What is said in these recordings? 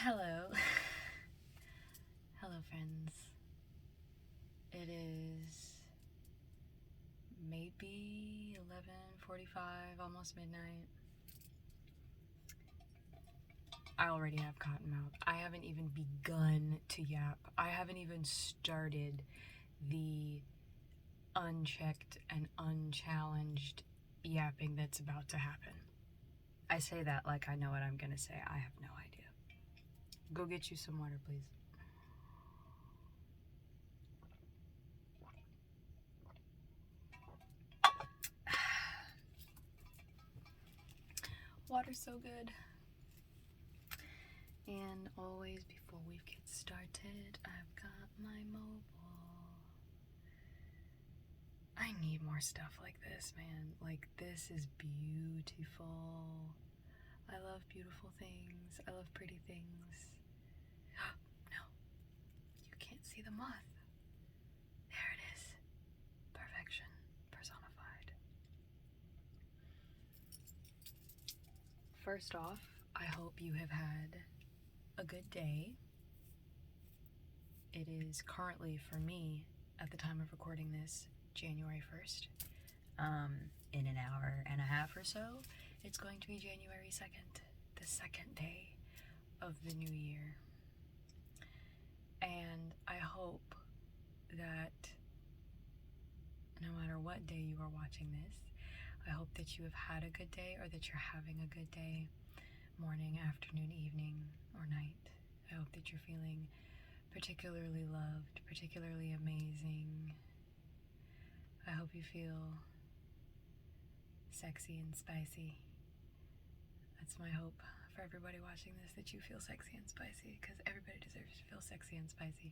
Hello. Hello, friends. It is maybe 11:45, almost midnight. I already have cotton mouth. I haven't even begun to yap. I haven't even started the unchecked and unchallenged yapping that's about to happen. I say that like I know what I'm gonna say. I have no idea. Go get you some water, please. Water's so good. And always before we get started, I've got my mobile. I need more stuff like this, man. Like, this is beautiful. I love beautiful things. I love pretty things. No, you can't see the moth. There it is. Perfection personified. First off, I hope you have had a good day. It is currently, for me, at the time of recording this, January 1st. In an hour and a half or so, it's going to be January 2nd, the second day of the new year. And I hope that no matter what day you are watching this, I hope that you have had a good day or that you're having a good day, morning, afternoon, evening, or night. I hope that you're feeling particularly loved, particularly amazing. I hope you feel sexy and spicy. That's my hope for everybody watching this, that you feel sexy and spicy, because everybody deserves to feel sexy and spicy.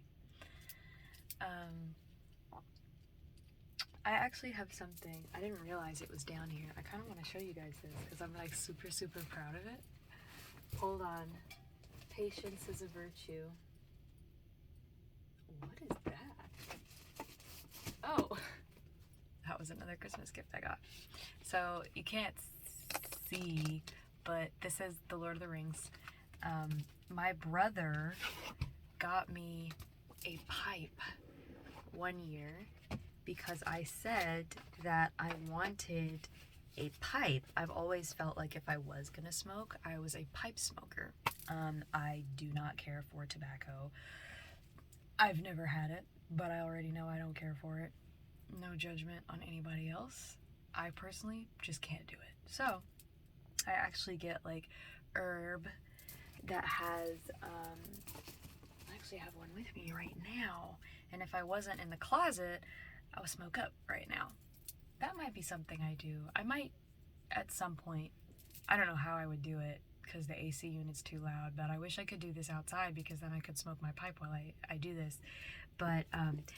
I actually have something. I didn't realize it was down here. I kind of want to show you guys this because I'm like super, super proud of it. Hold on. Patience is a virtue. What is that? Oh, that was another Christmas gift I got. So you can't see, but this is The Lord of the Rings. My brother got me a pipe one year because I said that I wanted a pipe. I've always felt like if I was gonna smoke, I was a pipe smoker. I do not care for tobacco. I've never had it, but I already know I don't care for it. No judgment on anybody else. I personally just can't do it. So I actually get like herb that has, I actually have one with me right now. And if I wasn't in the closet, I would smoke up right now. That might be something I do. I might at some point. I don't know how I would do it because the AC unit's too loud, but I wish I could do this outside because then I could smoke my pipe while I do this. But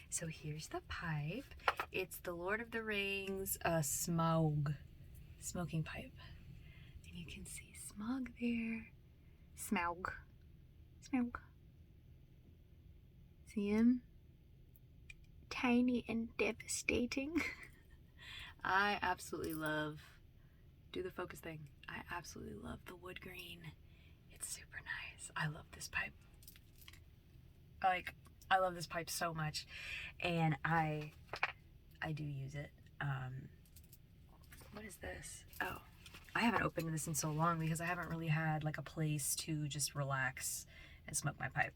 so here's the pipe. It's the Lord of the Rings smoking pipe. And you can see Smog there. Smaug. See him? Tiny and devastating. I absolutely love, do the focus thing. I absolutely love the wood green. It's super nice. I love this pipe. I love this pipe so much, and I do use it. What is this? Oh, I haven't opened this in so long because I haven't really had like a place to just relax and smoke my pipe.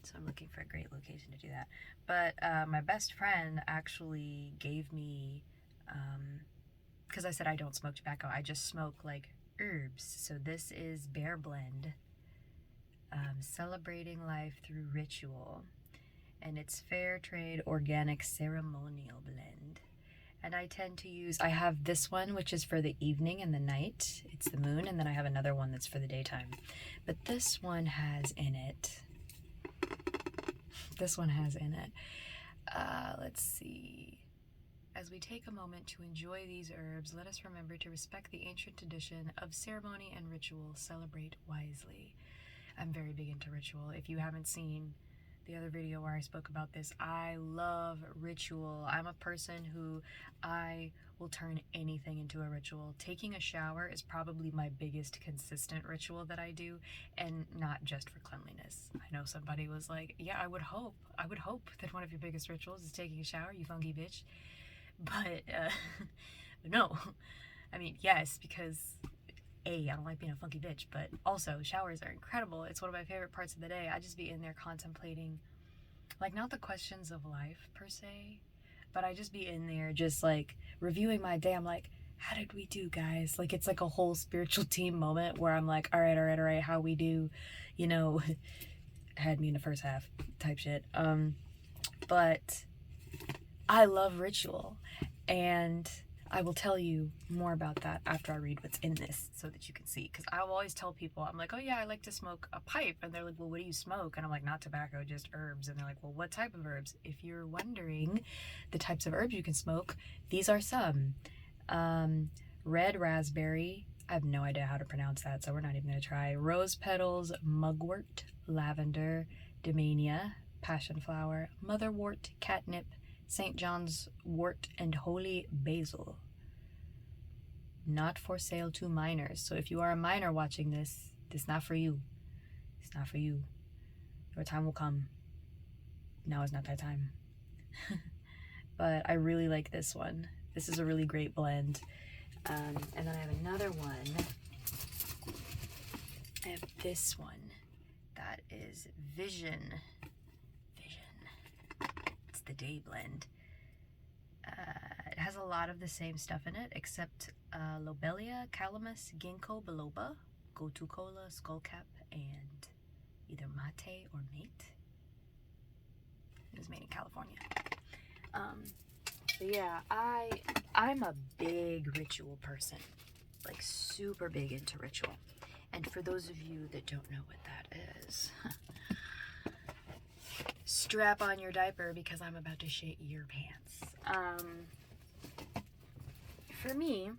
So I'm looking for a great location to do that. But my best friend actually gave me, because I said I don't smoke tobacco, I just smoke like herbs. So this is Bear Blend, Celebrating Life Through Ritual. And it's Fair Trade Organic Ceremonial Blend. And I tend to use, I have this one, which is for the evening and the night. It's the moon. And then I have another one that's for the daytime. But this one has in it, let's see. As we take a moment to enjoy these herbs, let us remember to respect the ancient tradition of ceremony and ritual. Celebrate wisely. I'm very big into ritual. If you haven't seen the other video where I spoke about this. I love ritual. I'm a person who I will turn anything into a ritual. Taking a shower is probably my biggest consistent ritual that I do, and not just for cleanliness. I know somebody was like, yeah, I would hope that one of your biggest rituals is taking a shower, you funky bitch. But no. I mean, yes, because I don't like being a funky bitch, but also showers are incredible. It's one of my favorite parts of the day. I just be in there contemplating, like, not the questions of life per se, but I just be in there just like reviewing my day. I'm like, how did we do, guys? Like, it's like a whole spiritual team moment where I'm like, all right, how we do, you know, had me in the first half type shit. But I love ritual, and I will tell you more about that after I read what's in this so that you can see. Because I will always tell people, I'm like, oh yeah, I like to smoke a pipe. And they're like, well, what do you smoke? And I'm like, not tobacco, just herbs. And they're like, well, what type of herbs? If you're wondering the types of herbs you can smoke, these are some. Red raspberry. I have no idea how to pronounce that, so we're not even going to try. Rose petals, mugwort, lavender, dahlia, passion flower, motherwort, catnip, St. John's wort, and holy basil. Not for sale to minors. So if you are a minor watching this, this is not for you. It's not for you. Your time will come. Now is not that time. But I really like this one. This is a really great blend. And then I have another one. I have this one. That is Vision. It's the day blend. It has a lot of the same stuff in it, except lobelia, calamus, ginkgo biloba, gotu kola, skullcap, and either mate or mate. It was made in California. But yeah, I'm a big ritual person, like super big into ritual. And for those of you that don't know what that is, strap on your diaper because I'm about to shit your pants. For me,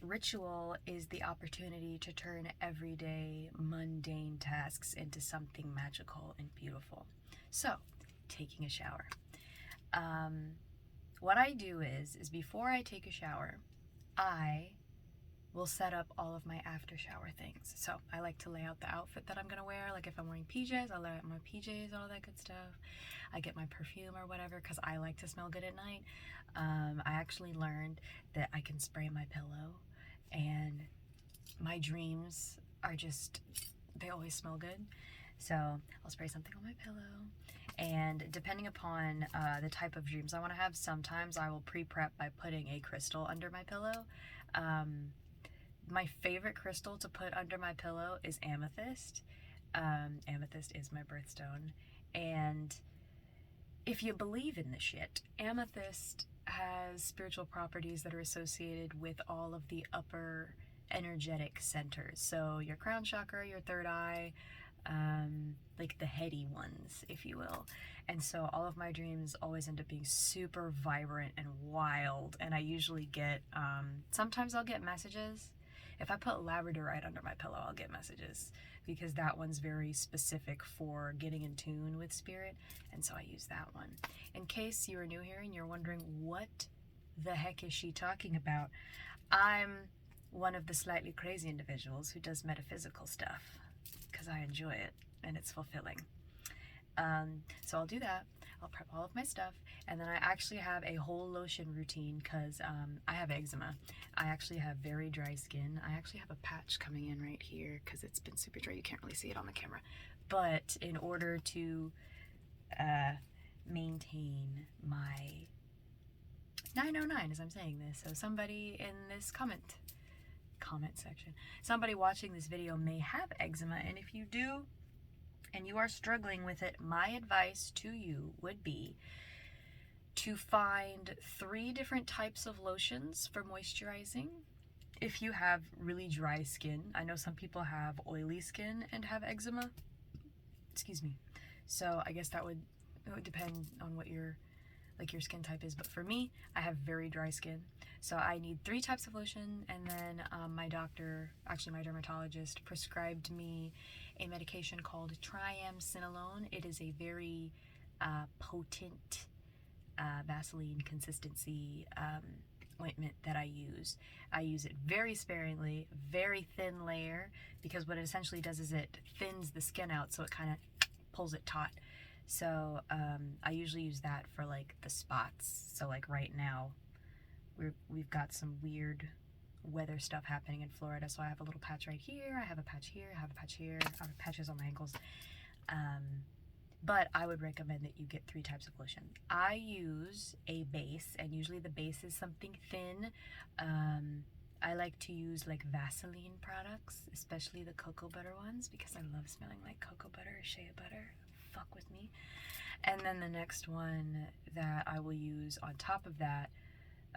ritual is the opportunity to turn everyday mundane tasks into something magical and beautiful. So, taking a shower. What I do is before I take a shower, I will set up all of my after shower things. So I like to lay out the outfit that I'm gonna wear. Like if I'm wearing PJs, I lay out my PJs, all that good stuff. I get my perfume or whatever because I like to smell good at night. I actually learned that I can spray my pillow, and my dreams are just, they always smell good. So I'll spray something on my pillow. And depending upon the type of dreams I want to have, sometimes I will pre-prep by putting a crystal under my pillow. My favorite crystal to put under my pillow is amethyst. Amethyst is my birthstone. And if you believe in this shit, amethyst has spiritual properties that are associated with all of the upper energetic centers. So your crown chakra, your third eye, like the heady ones, if you will. And so all of my dreams always end up being super vibrant and wild. And I usually get, sometimes I'll get messages. If I put labradorite under my pillow, I'll get messages because that one's very specific for getting in tune with spirit. And so I use that one. In case you are new here and you're wondering what the heck is she talking about, I'm one of the slightly crazy individuals who does metaphysical stuff because I enjoy it and it's fulfilling. So I'll do that. I'll prep all of my stuff, and then I actually have a whole lotion routine because I have eczema. I actually have very dry skin. I actually have a patch coming in right here because it's been super dry. You can't really see it on the camera. But in order to maintain my 909 as I'm saying this, so somebody in this comment section, somebody watching this video may have eczema, and if you do and you are struggling with it, my advice to you would be to find 3 different types of lotions for moisturizing. If you have really dry skin, I know some people have oily skin and have eczema, excuse me, so I guess it would depend on what your like your skin type is, but for me, I have very dry skin. So I need 3 types of lotion, and then my doctor, actually my dermatologist, prescribed me a medication called triamcinolone. It is a very potent Vaseline consistency ointment that I use. I use it very sparingly, very thin layer, because what it essentially does is it thins the skin out, so it kind of pulls it taut. So I usually use that for like the spots. So like right now, we've got some weird weather stuff happening in Florida. So I have a little patch right here, I have a patch here, I have a patch here, I have patches on my ankles. But I would recommend that you get 3 types of lotion. I use a base, and usually the base is something thin. I like to use like Vaseline products, especially the cocoa butter ones, because I love smelling like cocoa butter or shea butter. Fuck with me. And then the next one that I will use on top of that,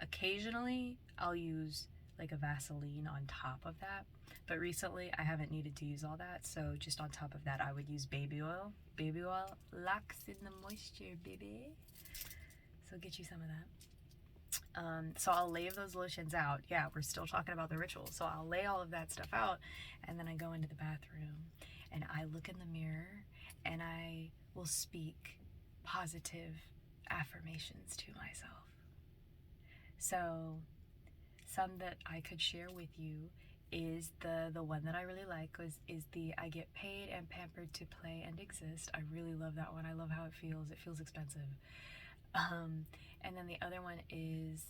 occasionally I'll use like a Vaseline on top of that, but recently I haven't needed to use all that, so just on top of that I would use baby oil. Baby oil locks in the moisture, baby. So get you some of that. So I'll lay those lotions out. Yeah, we're still talking about the ritual. So I'll lay all of that stuff out, and then I go into the bathroom and I look in the mirror and I will speak positive affirmations to myself. So some that I could share with you is the one that I really like is the I get paid and pampered to play and exist. I really love that one. I love how it feels. It feels expensive. And then the other one is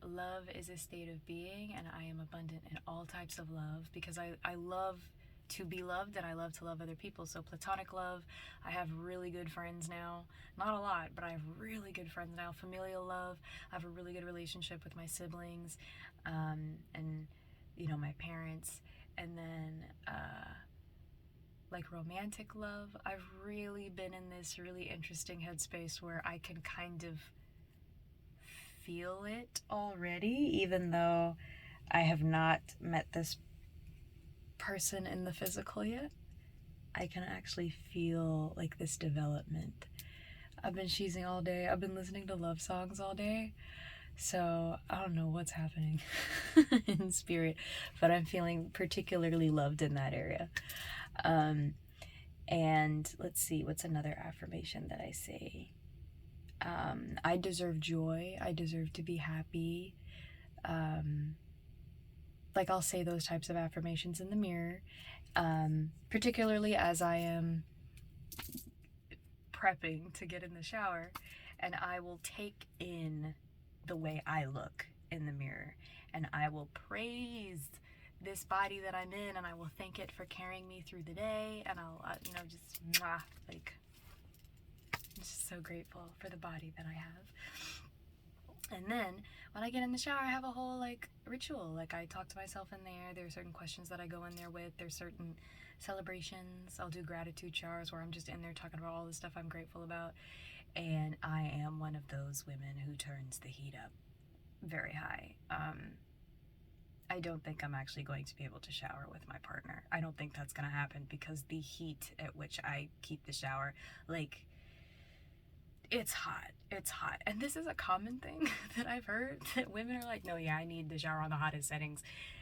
love is a state of being, and I am abundant in all types of love, because I love to be loved, and I love to love other people. So platonic love, I have really good friends now. Not a lot, but I have really good friends now. Familial love, I have a really good relationship with my siblings, and you know, my parents. And then like romantic love, I've really been in this really interesting headspace where I can kind of feel it already, even though I have not met this person in the physical yet. I can actually feel like this development. I've been cheesing all day. I've been listening to love songs all day. So I don't know what's happening in spirit, but I'm feeling particularly loved in that area. And let's see, what's another affirmation that I say? I deserve joy. I deserve to be happy. Like I'll say those types of affirmations in the mirror, particularly as I am prepping to get in the shower, and I will take in the way I look in the mirror, and I will praise this body that I'm in, and I will thank it for carrying me through the day, and I'll you know, just like, I'm just so grateful for the body that I have. And then when I get in the shower, I have a whole like ritual. Like I talk to myself in there. There are certain questions that I go in there with. There's certain celebrations. I'll do gratitude showers where I'm just in there talking about all the stuff I'm grateful about. And I am one of those women who turns the heat up very high. I don't think I'm actually going to be able to shower with my partner. I don't think that's going to happen, because the heat at which I keep the shower, like, it's hot. It's hot. And this is a common thing that I've heard, that women are like, no, yeah, I need the shower on the hottest settings.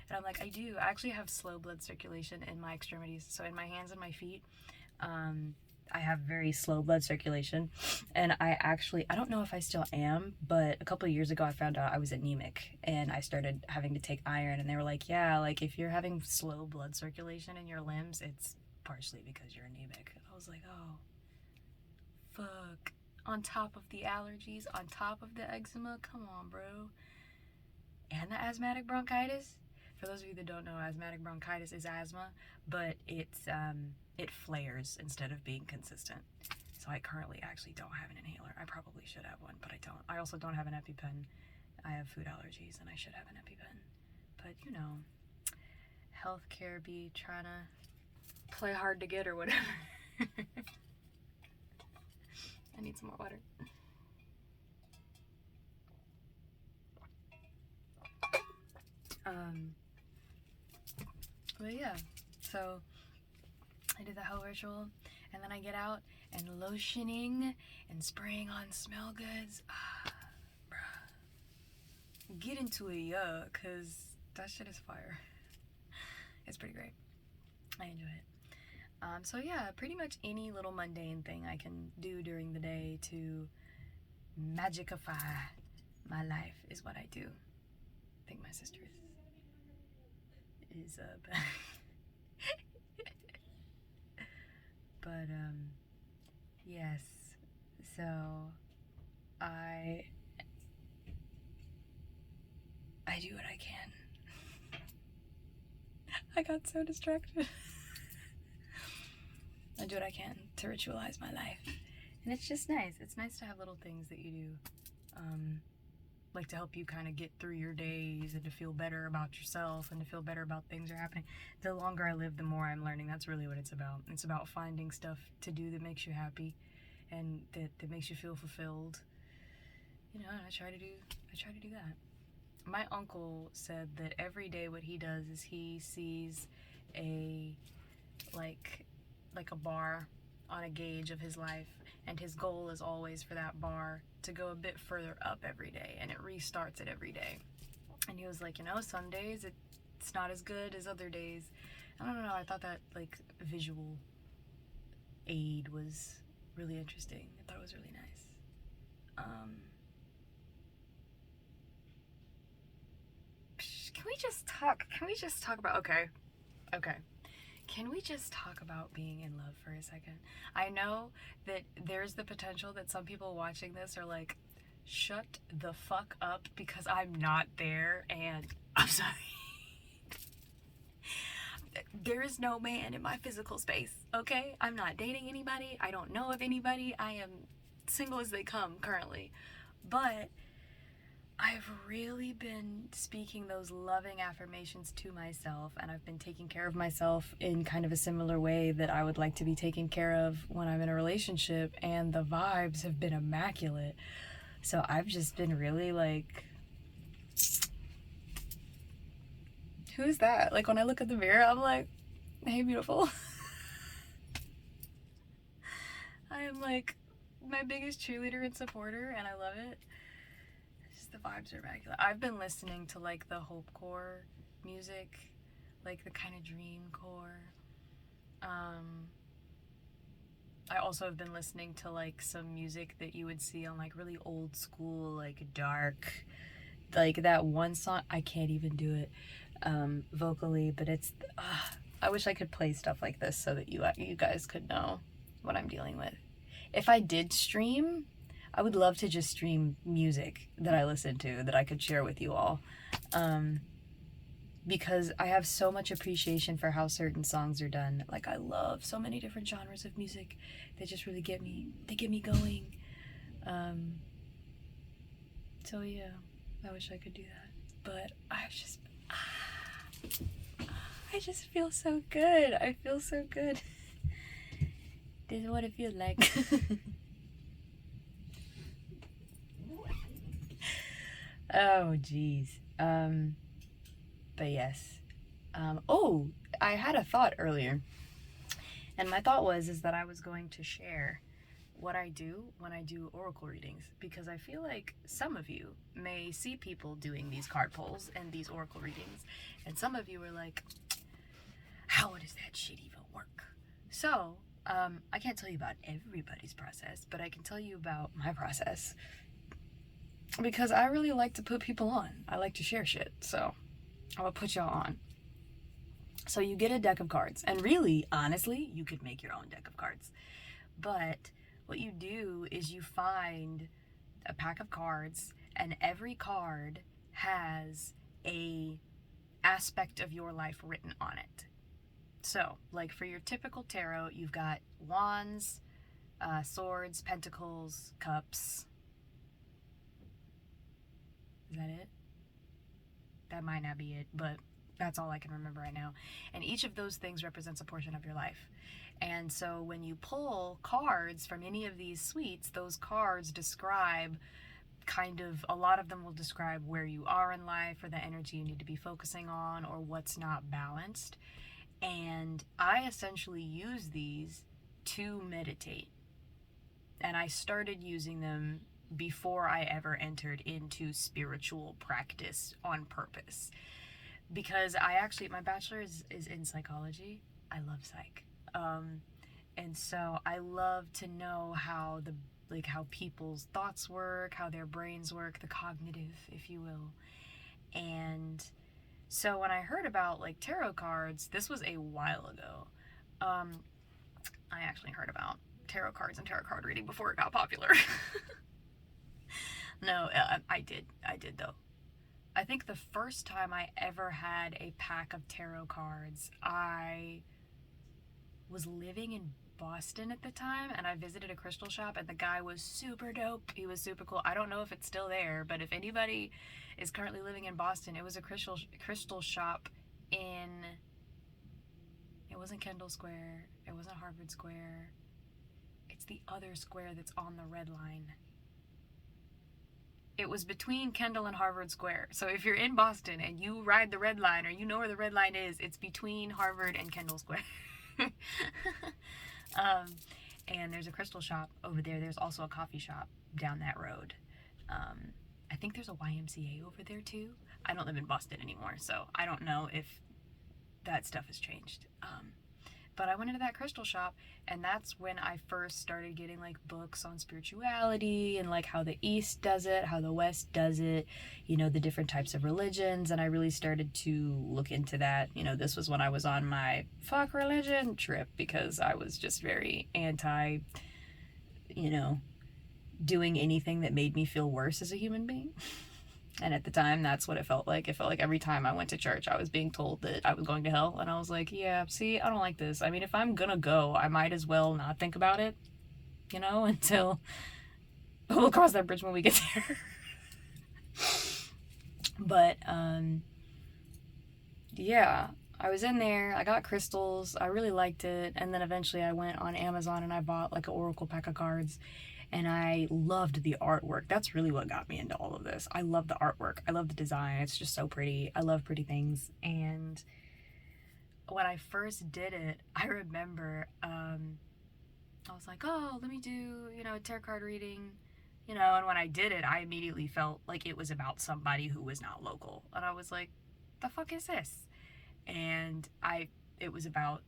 And I'm like, I do. I actually have slow blood circulation in my extremities. So in my hands and my feet, I have very slow blood circulation. And I don't know if I still am, but a couple of years ago I found out I was anemic, and I started having to take iron, and they were like, yeah, like if you're having slow blood circulation in your limbs, it's partially because you're anemic. I was like, oh, fuck. On top of the allergies, on top of the eczema, come on, bro. And the asthmatic bronchitis. For those of you that don't know, asthmatic bronchitis is asthma, but it's it flares instead of being consistent. So I currently actually don't have an inhaler. I probably should have one, but I don't. I also don't have an EpiPen. I have food allergies, and I should have an EpiPen. But you know, healthcare be trying to play hard to get or whatever. I need some more water. But yeah, so I did the whole ritual, and then I get out, and lotioning and spraying on smell goods. Bruh. Get into it, yeah, because that shit is fire. It's pretty great. I enjoy it. So yeah, pretty much any little mundane thing I can do during the day to magicify my life is what I do. I think my sister is but yes. So I do what I can. I got so distracted. I do what I can to ritualize my life. And it's just nice. It's nice to have little things that you do, like to help you kind of get through your days and to feel better about yourself and to feel better about things that are happening. The longer I live, the more I'm learning. That's really what it's about. It's about finding stuff to do that makes you happy and that makes you feel fulfilled. You know, and I try to do that. My uncle said that every day what he does is he sees a like a bar on a gauge of his life, and his goal is always for that bar to go a bit further up every day, and it restarts it every day. And he was like, you know, some days it's not as good as other days. I don't know, I thought that like visual aid was really interesting. I thought it was really nice. Can we just talk about, okay. Can we just talk about being in love for a second? I know that there's the potential that some people watching this are like, shut the fuck up because I'm not there, and I'm sorry. There is no man in my physical space, okay? I'm not dating anybody. I don't know of anybody. I am single as they come currently. But I've really been speaking those loving affirmations to myself, and I've been taking care of myself in kind of a similar way that I would like to be taken care of when I'm in a relationship, and the vibes have been immaculate. So I've just been really like, who's that? Like when I look at the mirror, I'm like, hey, beautiful. I am like my biggest cheerleader and supporter, and I love it. The vibes are immaculate. I've been listening to like the hopecore music, like the kind of dreamcore. I also have been listening to like some music that you would see on like really old school, like dark, like that one song. I can't even do it vocally, but it's. I wish I could play stuff like this so that you guys could know what I'm dealing with. If I did stream, I would love to just stream music that I listen to that I could share with you all, because I have so much appreciation for how certain songs are done. Like, I love so many different genres of music. They just really get me. They get me going. So yeah, I wish I could do that. But I just feel so good. I feel so good. This is what it feels like. Oh, geez. But yes. Oh, I had a thought earlier. And my thought is that I was going to share what I do when I do oracle readings, because I feel like some of you may see people doing these card pulls and these oracle readings, and some of you are like, how does that shit even work? So, I can't tell you about everybody's process, but I can tell you about my process. Because I really like to put people on. I like to share shit, so I'm gonna put y'all on. So you get a deck of cards, and really, honestly, you could make your own deck of cards. But what you do is you find a pack of cards, and every card has a aspect of your life written on it. So, like for your typical tarot, you've got wands, swords, pentacles, cups. Is that it? That might not be it, but that's all I can remember right now. And each of those things represents a portion of your life. And so when you pull cards from any of these suites, those cards describe a lot of them will describe where you are in life, or the energy you need to be focusing on, or what's not balanced. And I essentially use these to meditate. And I started using them before I ever entered into spiritual practice on purpose. Because my bachelor's is in psychology. I love psych. And so I love to know how how people's thoughts work, how their brains work, the cognitive, if you will. And so when I heard about like tarot cards, this was a while ago. I actually heard about tarot cards and tarot card reading before it got popular. No, I did though. I think the first time I ever had a pack of tarot cards, I was living in Boston at the time, and I visited a crystal shop, and the guy was super dope. He was super cool. I don't know if it's still there, but if anybody is currently living in Boston, it was a crystal shop in, it wasn't Kendall Square, it wasn't Harvard Square, it's the other square that's on the red line. It was between Kendall and Harvard Square. So if you're in Boston and you ride the red line, or you know where the red line is, it's between Harvard and Kendall Square. And there's a crystal shop over there. There's also a coffee shop down that road. I think there's a YMCA over there too. I don't live in Boston anymore, so I don't know if that stuff has changed. But I went into that crystal shop, and that's when I first started getting like books on spirituality and like how the East does it, how the West does it, you know, the different types of religions. And I really started to look into that. You know, this was when I was on my fuck religion trip, because I was just very anti, you know, doing anything that made me feel worse as a human being. And at the time, that's what it felt like. It felt like every time I went to church, I was being told that I was going to hell. And I was like, yeah, see, I don't like this. I mean, if I'm gonna go, I might as well not think about it, you know, until we'll cross that bridge when we get there. But, yeah, I was in there. I got crystals. I really liked it. And then eventually I went on Amazon and I bought like an oracle pack of cards. And I loved the artwork. That's really what got me into all of this. I love the artwork. I love the design. It's just so pretty. I love pretty things. And when I first did it, I remember I was like, oh, let me do, you know, a tarot card reading. You know, and when I did it, I immediately felt like it was about somebody who was not local. And I was like, the fuck is this? And it was about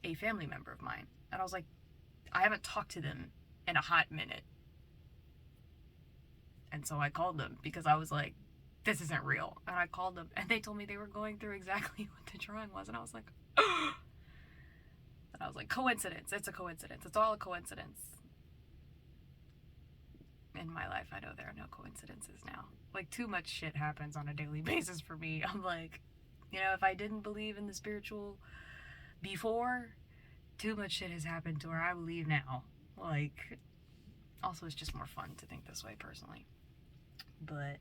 a family member of mine. And I was like, I haven't talked to them in a hot minute. And so I called them because I was like, this isn't real. And I called them and they told me they were going through exactly what the drawing was. And I was like, and I was like, coincidence. It's a coincidence. It's all a coincidence. In my life, I know there are no coincidences now. Like, too much shit happens on a daily basis for me. I'm like, you know, if I didn't believe in the spiritual before, too much shit has happened to where I believe now. Like, also it's just more fun to think this way personally. But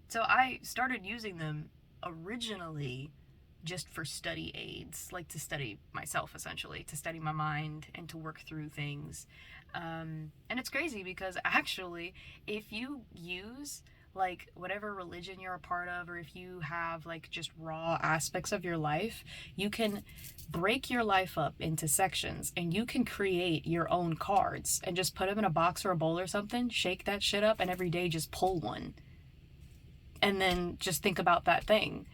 so I started using them originally just for study aids, like to study myself, essentially, to study my mind and to work through things. And it's crazy because actually, if you use like whatever religion you're a part of, or if you have like just raw aspects of your life, you can break your life up into sections and you can create your own cards and just put them in a box or a bowl or something, shake that shit up, and every day just pull one. And then just think about that thing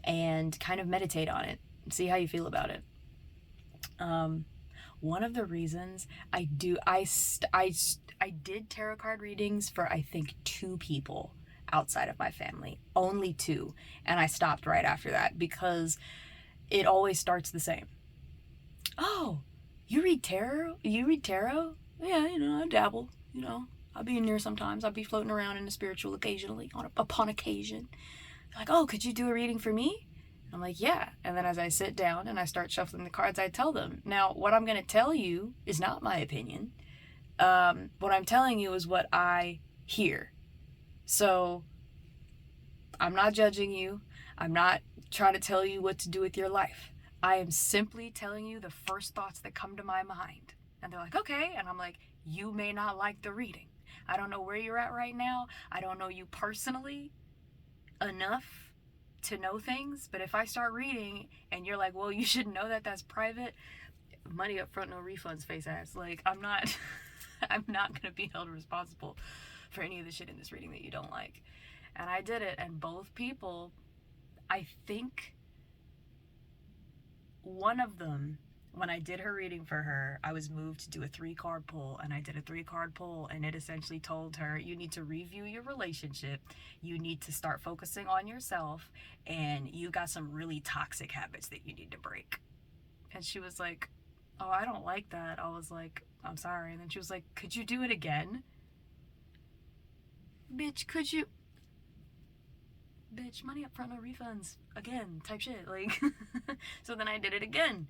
and kind of meditate on it. See how you feel about it. One of the reasons I did tarot card readings for, I think, 2 people outside of my family. Only 2. And I stopped right after that because it always starts the same. Oh, you read tarot? You read tarot? Yeah, you know, I dabble. You know, I'll be in there sometimes. I'll be floating around in the spiritual occasionally, upon occasion. Like, oh, could you do a reading for me? I'm like, yeah. And then as I sit down and I start shuffling the cards, I tell them. Now, what I'm going to tell you is not my opinion. What I'm telling you is what I hear. So I'm not judging you. I'm not trying to tell you what to do with your life. I am simply telling you the first thoughts that come to my mind. And they're like, okay. And I'm like, you may not like the reading. I don't know where you're at right now. I don't know you personally enough to know things, but if I start reading and you're like, well, you should know that that's private, money up front, no refunds, face ass. Like, I'm not, I'm not gonna be held responsible for any of the shit in this reading that you don't like. And I did it, and both people, I think one of them, when I did her reading for her, I was moved to do a 3-card pull, and I did a 3-card pull, and it essentially told her, you need to review your relationship, you need to start focusing on yourself, and you got some really toxic habits that you need to break. And she was like, oh, I don't like that. I was like, I'm sorry. And then she was like, could you do it again? Bitch, could you? Bitch, money up front, no refunds. Again, type shit. Like, so then I did it again.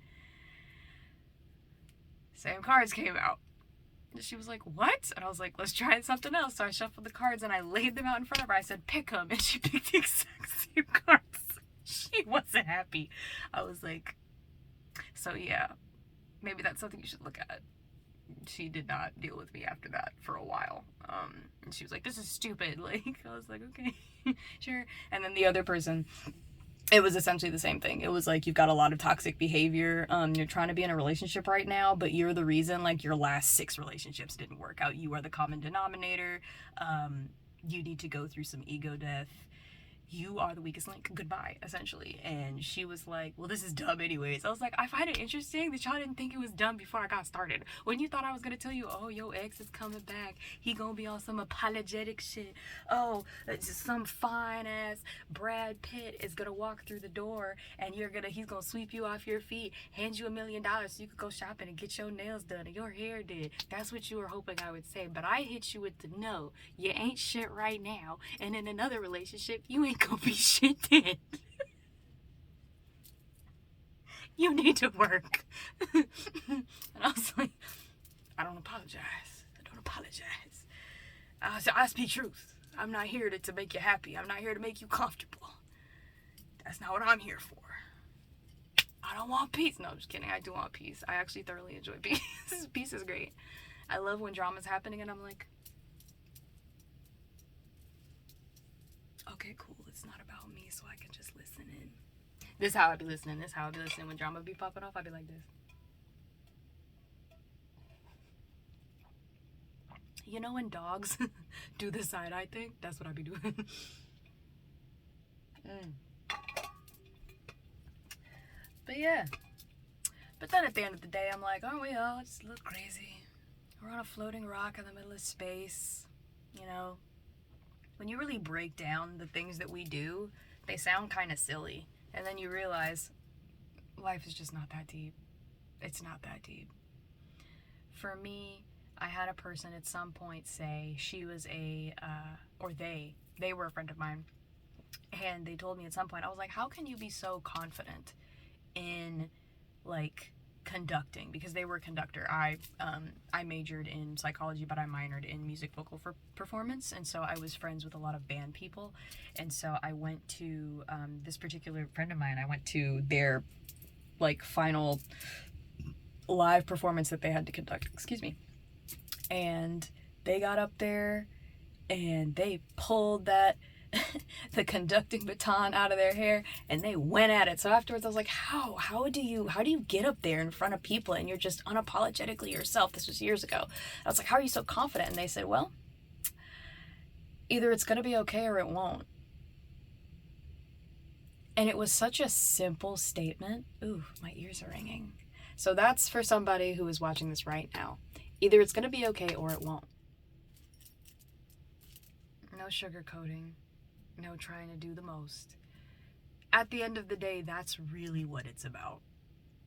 Same cards came out. And she was like, what? And I was like, let's try something else. So I shuffled the cards and I laid them out in front of her. I said, pick them. And she picked the exact same cards. She wasn't happy. I was like, so yeah, maybe that's something you should look at. She did not deal with me after that for a while. And she was like, this is stupid. Like, I was like, okay, sure. And then the other person, it was essentially the same thing. It was like, you've got a lot of toxic behavior. You're trying to be in a relationship right now, but you're the reason, like, your last 6 relationships didn't work out. You are the common denominator. You need to go through some ego death. You are the weakest link. Goodbye, essentially. And she was like, well, this is dumb anyways. I was like, I find it interesting that y'all didn't think it was dumb before I got started. When you thought I was going to tell you, oh, your ex is coming back. He going to be on some apologetic shit. Oh, just some fine-ass Brad Pitt is going to walk through the door and he's going to sweep you off your feet, hand you $1 million so you could go shopping and get your nails done and your hair did. That's what you were hoping I would say. But I hit you with the no, you ain't shit right now. And in another relationship, you ain't gonna be shit then. You need to work. And I was like, I don't apologize. I speak truth. I'm not here to make you happy. I'm not here to make you comfortable. That's not what I'm here for. I don't want peace. No, I'm just kidding. I do want peace. I actually thoroughly enjoy peace. Peace is great. I love when drama's happening and I'm like, okay, cool. It's not about me, so I can just listen in. This is how I be listening. When drama be popping off, I be like this. You know when dogs do the side-eye thing? That's what I be doing. But yeah. But then at the end of the day, I'm like, aren't we all just a little crazy? We're on a floating rock in the middle of space, you know? When you really break down the things that we do, they sound kind of silly. And then you realize life is just not that deep. It's not that deep. For me, I had a person at some point say she was they were a friend of mine. And they told me at some point, I was like, how can you be so confident in, like, conducting? Because they were a conductor. I majored in psychology, but I minored in music vocal for performance, and so I was friends with a lot of band people. And so I went to this particular friend of mine, I went to their, like, final live performance that they had to conduct, and they got up there and they pulled that the conducting baton out of their hair and they went at it. So afterwards I was like, how do you get up there in front of people and you're just unapologetically yourself? This was years ago. I was like, how are you so confident? And they said, well, either it's gonna be okay or it won't. And it was such a simple statement. Ooh, my ears are ringing. So that's for somebody who is watching this right now. Either it's gonna be okay or it won't. No sugarcoating. No trying to do the most. At the end of the day, that's really what it's about.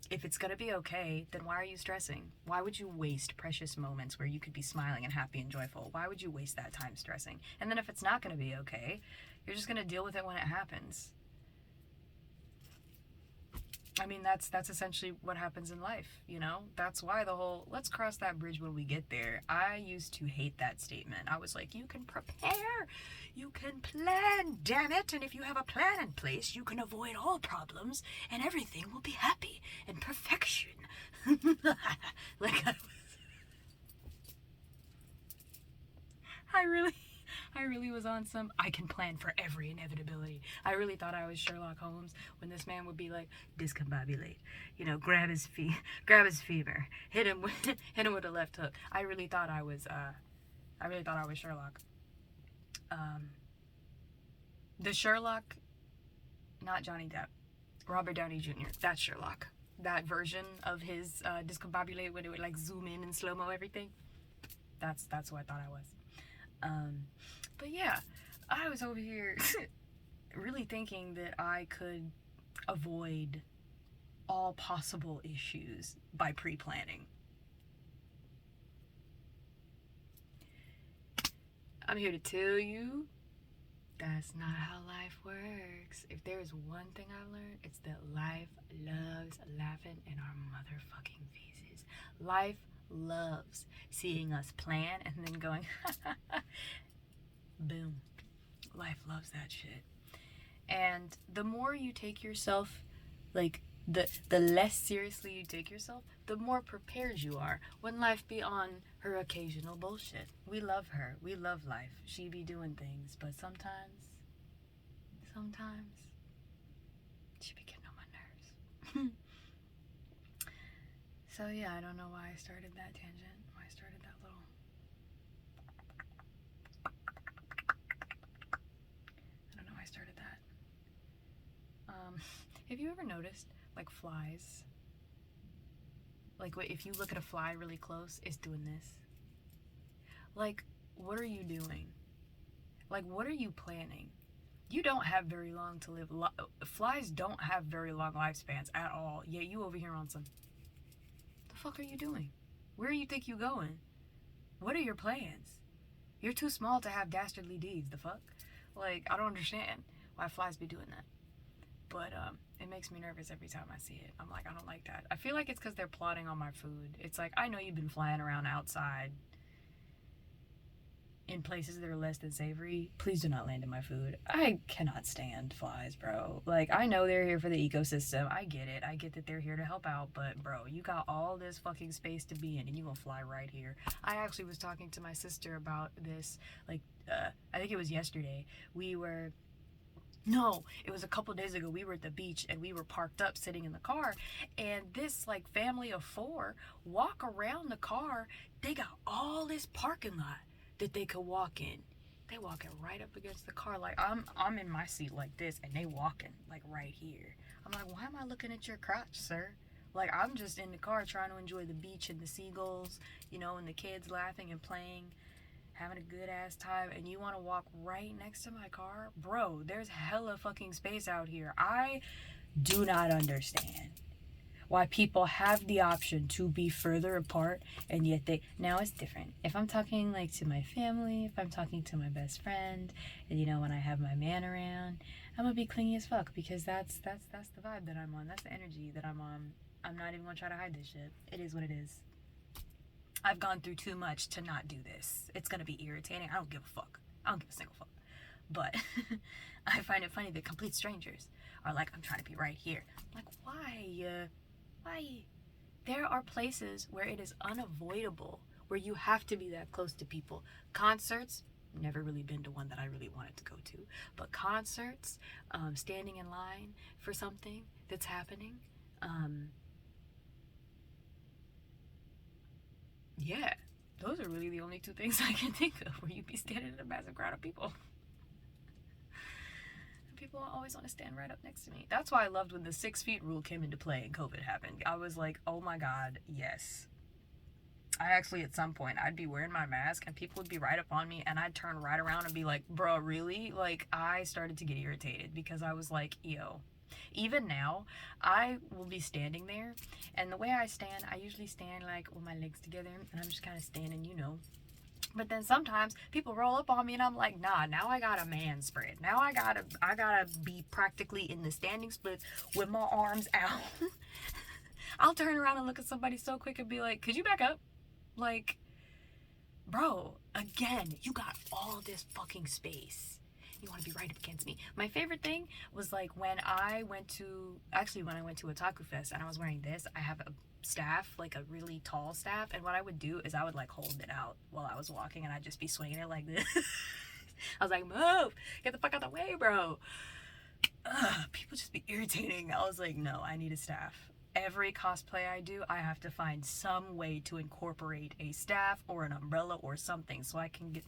If it's gonna be okay, then why are you stressing? Why would you waste precious moments where you could be smiling and happy and joyful? Why would you waste that time stressing? And then if it's not gonna be okay, you're just gonna deal with it when it happens. I mean, that's essentially what happens in life, you know? That's why the whole, let's cross that bridge when we get there. I used to hate that statement. I was like, you can prepare, you can plan, damn it. And if you have a plan in place, you can avoid all problems and everything will be happy and perfection. I really was on some, I can plan for every inevitability. I really thought I was Sherlock Holmes when this man would be like, discombobulate, you know, grab his femur, hit him with, hit him with a left hook. I really thought I was Sherlock. The Sherlock, not Johnny Depp, Robert Downey Jr. That's Sherlock. That version of his discombobulate when it would like zoom in and slow mo everything. That's who I thought I was. But yeah, I was over here really thinking that I could avoid all possible issues by pre-planning. I'm here to tell you that's not how life works. If there's one thing I've learned, it's that life loves laughing in our motherfucking faces. Life loves seeing us plan and then going, boom. Life loves that shit. And the more you take yourself, like, the less seriously you take yourself, the more prepared you are when life be on her occasional bullshit. We love her. We love life. She be doing things, but sometimes she be getting on my nerves. So yeah, I don't know why I started that tangent. Why I started that little... I don't know why I started that. Have you ever noticed, like, flies? Like, if you look at a fly really close, it's doing this. Like, what are you doing? Like, what are you planning? You don't have very long to live. Flies don't have very long lifespans at all. Yet you over here on some... The fuck are you doing? Where do you think you going? What are your plans? You're too small to have dastardly deeds. The fuck? Like, I don't understand why flies be doing that. But it makes me nervous every time I see it. I'm like, I don't like that. I feel like it's because they're plotting on my food. It's like, I know you've been flying around outside in places that are less than savory. Please do not land in my food. I cannot stand flies, bro. Like, I know they're here for the ecosystem. I get it. I get that they're here to help out. But, bro, you got all this fucking space to be in and you gonna fly right here. I actually was talking to my sister about this, like, I think it was yesterday. No, it was a couple days ago. We were at the beach and we were parked up sitting in the car, and this like family of 4 walk around the car. They got all this parking lot that they could walk in. They walking right up against the car. Like I'm in my seat like this and they walking like right here. I'm like, why am I looking at your crotch, sir? Like, I'm just in the car trying to enjoy the beach and the seagulls, you know, and the kids laughing and playing, having a good ass time, and you want to walk right next to my car? Bro, there's hella fucking space out here. I do not understand why people have the option to be further apart, and yet now it's different. If I'm talking like to my family, if I'm talking to my best friend, and you know, when I have my man around, I'm gonna be clingy as fuck, because that's the vibe that I'm on. That's the energy that I'm on. I'm not even gonna try to hide this shit. It is what it is. I've gone through too much to not do this. It's gonna be irritating. I don't give a fuck. I don't give a single fuck. But I find it funny that complete strangers are like, I'm trying to be right here. I'm like, why? Why? There are places where it is unavoidable, where you have to be that close to people. Concerts, never really been to one that I really wanted to go to. But concerts, standing in line for something that's happening, yeah, those are really the only 2 things I can think of where you'd be standing in a massive crowd of people. People always want to stand right up next to me. That's why I loved when the 6 feet rule came into play and COVID happened. I was like, oh my God, yes. I actually, at some point, I'd be wearing my mask and people would be right up on me and I'd turn right around and be like, bro, really? Like, I started to get irritated because I was like, yo. Even now, I will be standing there, and the way I stand, I usually stand like with my legs together, and I'm just kind of standing, you know. But then sometimes people roll up on me and I'm like, nah, now I got a man spread. Now I gotta be practically in the standing splits with my arms out. I'll turn around and look at somebody so quick and be like, could you back up? Like, bro, again, you got all this fucking space. You want to be right up against me. My favorite thing was like when I went to Otaku Fest and I was wearing this. I have a staff, like a really tall staff, and what I would do is I would like hold it out while I was walking and I'd just be swinging it like this. I was like, move, get the fuck out of the way, bro. People just be irritating. I was like, no, I need a staff. Every cosplay I do, I have to find some way to incorporate a staff or an umbrella or something so I can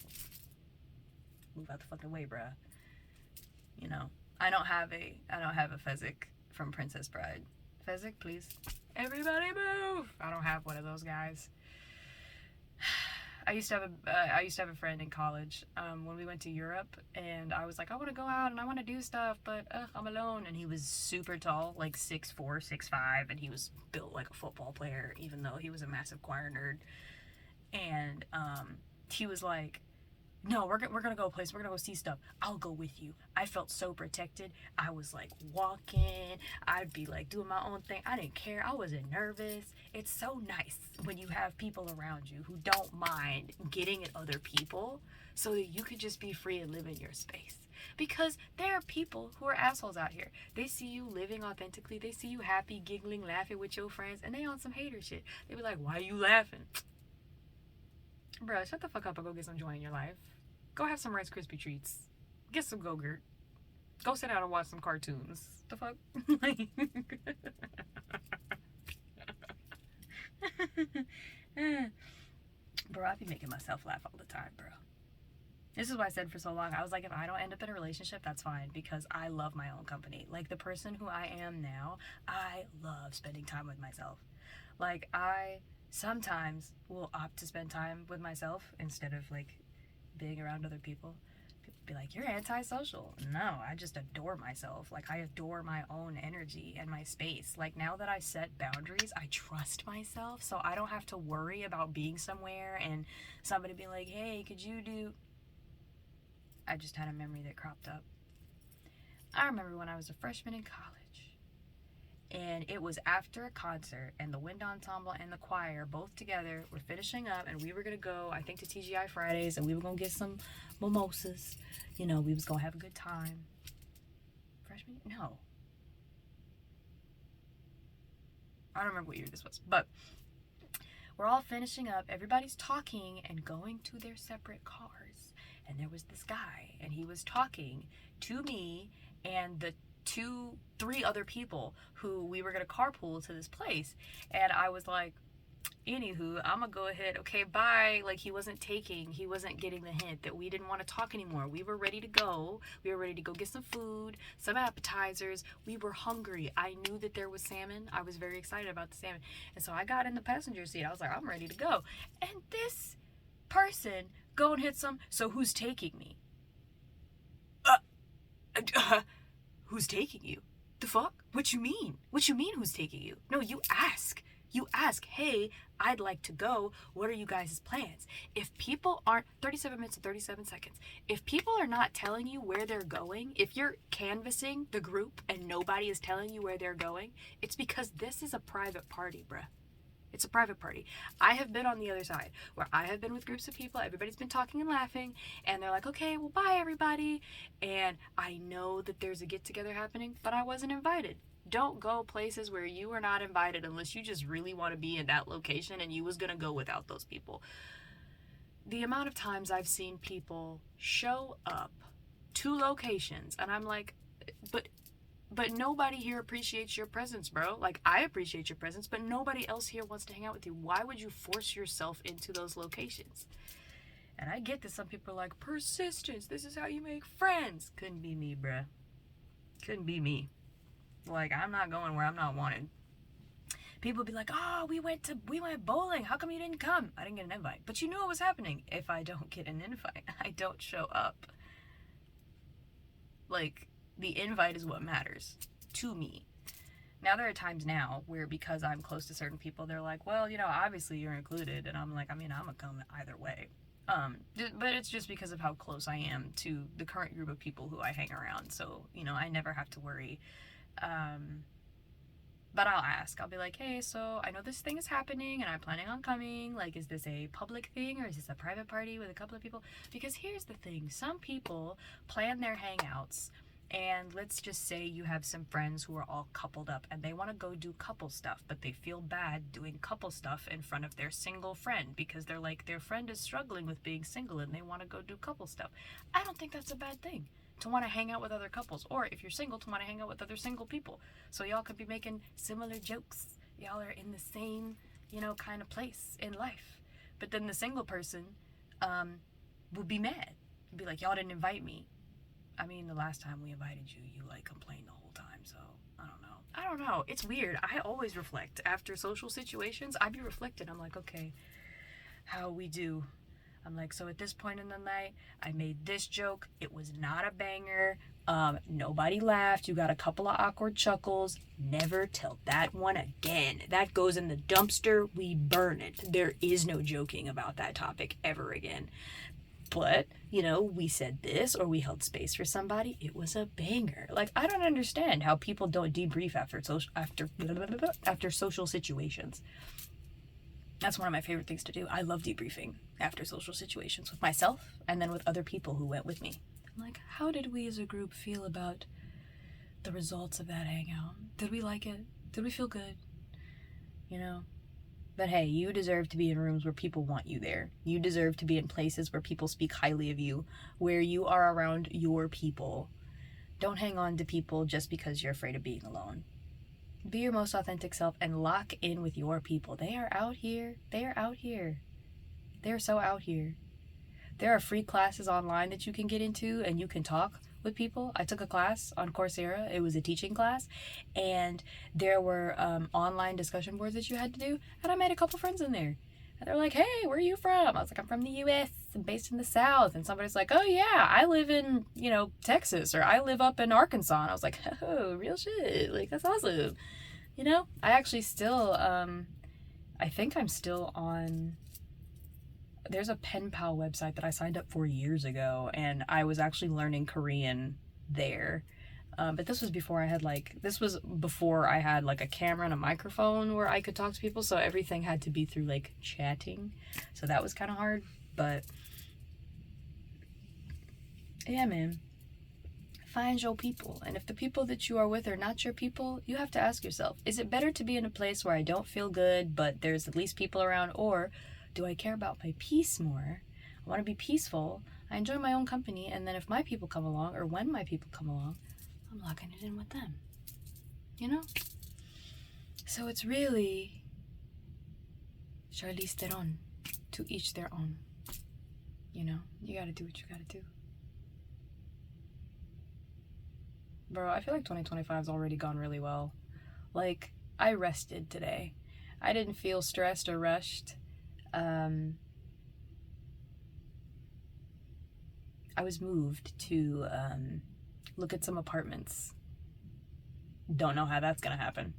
move out the fucking way, bruh. You know, I don't have a Fezzik from Princess Bride. Fezzik, please. Everybody move. I don't have one of those guys. I used to have a friend in college when we went to Europe, and I was like, I want to go out and I want to do stuff, but I'm alone. And he was super tall, like 6'4", 6'5", and he was built like a football player, even though he was a massive choir nerd. And he was like, no, we're gonna go a place, we're gonna go see stuff, I'll go with you. I felt so protected. I was like walking, I'd be like doing my own thing. I didn't care. I wasn't nervous. It's so nice when you have people around you who don't mind getting at other people so that you could just be free and live in your space. Because there are people who are assholes out here. They see you living authentically, they see you happy, giggling, laughing with your friends, and they on some hater shit. They be like, why are you laughing? Bruh, shut the fuck up and go get some joy in your life. Go have some Rice Krispie treats. Get some Go-Gurt. Go sit down and watch some cartoons. The fuck? Bro, I be making myself laugh all the time, bro. This is why I said for so long, I was like, if I don't end up in a relationship, that's fine, because I love my own company. Like, the person who I am now, I love spending time with myself. Like, I sometimes will opt to spend time with myself instead of, like, being around other people. People be like, you're antisocial. No, I just adore myself. Like, I adore my own energy and my space. Like, now that I set boundaries, I trust myself, so I don't have to worry about being somewhere and somebody being like, hey, could you do... I just had a memory that cropped up. I remember when I was a freshman in college, and it was after a concert, and the wind ensemble and the choir both together were finishing up, and we were gonna go, I think, to TGI Fridays, and we were gonna get some mimosas. You know, we was gonna have a good time. Freshman? No. I don't remember what year this was, but we're all finishing up, everybody's talking and going to their separate cars, and there was this guy, and he was talking to me and the 3 other people who we were gonna carpool to this place. And I was like, anywho, I'm gonna go ahead, okay, bye. Like, he wasn't getting the hint that we didn't want to talk anymore. We were ready to go. We were ready to go get some food, some appetizers. We were hungry. I knew that there was salmon. I was very excited about the salmon. And so I got in the passenger seat. I was like, I'm ready to go. And this person go and hit some, so who's taking me? Who's taking you? The fuck? What you mean? What you mean who's taking you? No, you ask. You ask, hey, I'd like to go. What are you guys' plans? If people aren't, 37 minutes and 37 seconds. If people are not telling you where they're going, if you're canvassing the group and nobody is telling you where they're going, it's because this is a private party, bruh. It's a private party. I have been on the other side, where I have been with groups of people, everybody's been talking and laughing, and they're like, okay, well, bye, everybody. And I know that there's a get-together happening, but I wasn't invited. Don't go places where you are not invited unless you just really want to be in that location and you was going to go without those people. The amount of times I've seen people show up to locations, and I'm like, but nobody here appreciates your presence, bro. Like, I appreciate your presence, but nobody else here wants to hang out with you. Why would you force yourself into those locations? And I get that some people are like, persistence, this is how you make friends. Couldn't be me, bruh. Couldn't be me. Like, I'm not going where I'm not wanted. People be like, oh, we went bowling. How come you didn't come? I didn't get an invite. But you knew what was happening. If I don't get an invite, I don't show up. Like, the invite is what matters to me. Now, there are times now where, because I'm close to certain people, they're like, well, you know, obviously you're included. And I'm like, I mean, I'm gonna come either way. But it's just because of how close I am to the current group of people who I hang around. So, you know, I never have to worry. But I'll ask. I'll be like, hey, so I know this thing is happening and I'm planning on coming. Like, is this a public thing or is this a private party with a couple of people? Because here's the thing. Some people plan their hangouts And let's just say you have some friends who are all coupled up and they want to go do couple stuff, but they feel bad doing couple stuff in front of their single friend because they're like, their friend is struggling with being single and they want to go do couple stuff. I don't think that's a bad thing to want to hang out with other couples, or if you're single, to want to hang out with other single people. So y'all could be making similar jokes. Y'all are in the same, kind of place in life. But then the single person would be mad. Be like, y'all didn't invite me. I mean, the last time we invited you, you complained the whole time, so I don't know. It's weird. I always reflect. After social situations, I be reflecting. I'm like, okay, how we do? I'm like, so at this point in the night, I made this joke. It was not a banger. Nobody laughed. You got a couple of awkward chuckles. Never tell that one again. That goes in the dumpster. We burn it. There is no joking about that topic ever again. But, we said this, or we held space for somebody. It was a banger. I don't understand how people don't debrief after social situations. That's one of my favorite things to do. I love debriefing after social situations with myself and then with other people who went with me. I'm like, how did we as a group feel about the results of that hangout? Did we like it? Did we feel good? But hey, you deserve to be in rooms where people want you there. You deserve to be in places where people speak highly of you, where you are around your people. Don't hang on to people just because you're afraid of being alone. Be your most authentic self and lock in with your people. They are out here. They are out here. They're so out here. There are free classes online that you can get into and you can talk with people. I took a class on Coursera. It was a teaching class, and there were online discussion boards that you had to do, and I made a couple friends in there. And they're like, hey, where are you from? I was like, I'm from the U.S. I'm based in the South. And somebody's like, oh yeah, I live in, Texas, or I live up in Arkansas. And I was like, oh, real shit. That's awesome. I actually still, I think I'm still on, there's a pen pal website that I signed up for years ago, and I was actually learning Korean there. But this was before I had a camera and a microphone where I could talk to people, so everything had to be through chatting. So that was kind of hard, but yeah, man. Find your people. And if the people that you are with are not your people, you have to ask yourself, is it better to be in a place where I don't feel good, but there's at least people around, or do I care about my peace more? I want to be peaceful. I enjoy my own company, and then if my people come along, or when my people come along, I'm locking it in with them. So it's really Charlize Theron, to each their own. You gotta do what you gotta do. Bro, I feel like 2025's already gone really well. I rested today. I didn't feel stressed or rushed. I was moved to look at some apartments. Don't know how that's gonna happen,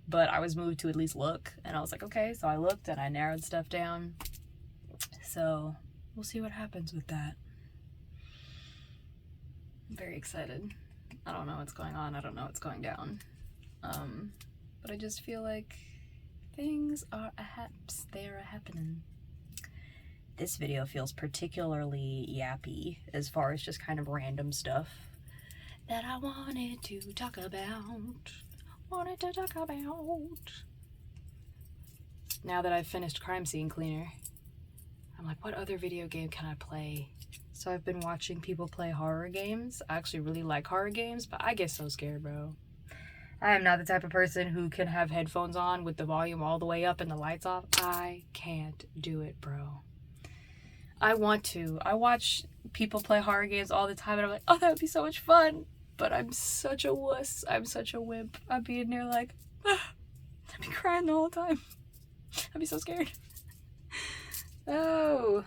but I was moved to at least look, and I was like, okay, so I looked and I narrowed stuff down. So we'll see what happens with that. I'm very excited. I don't know what's going on. I don't know what's going down. But I just feel like things are they are happening. This video feels particularly yappy as far as just kind of random stuff that I wanted to talk about. Now that I've finished Crime Scene Cleaner, I'm like, what other video game can I play? So I've been watching people play horror games. I actually really like horror games, but I get so scared, bro. I am not the type of person who can have headphones on with the volume all the way up and the lights off. I can't do it, bro. I want to. I watch people play horror games all the time, and I'm like, oh, that would be so much fun. But I'm such a wuss. I'm such a wimp. I'd be in there like, I'd be crying the whole time. I'd be so scared. Oh.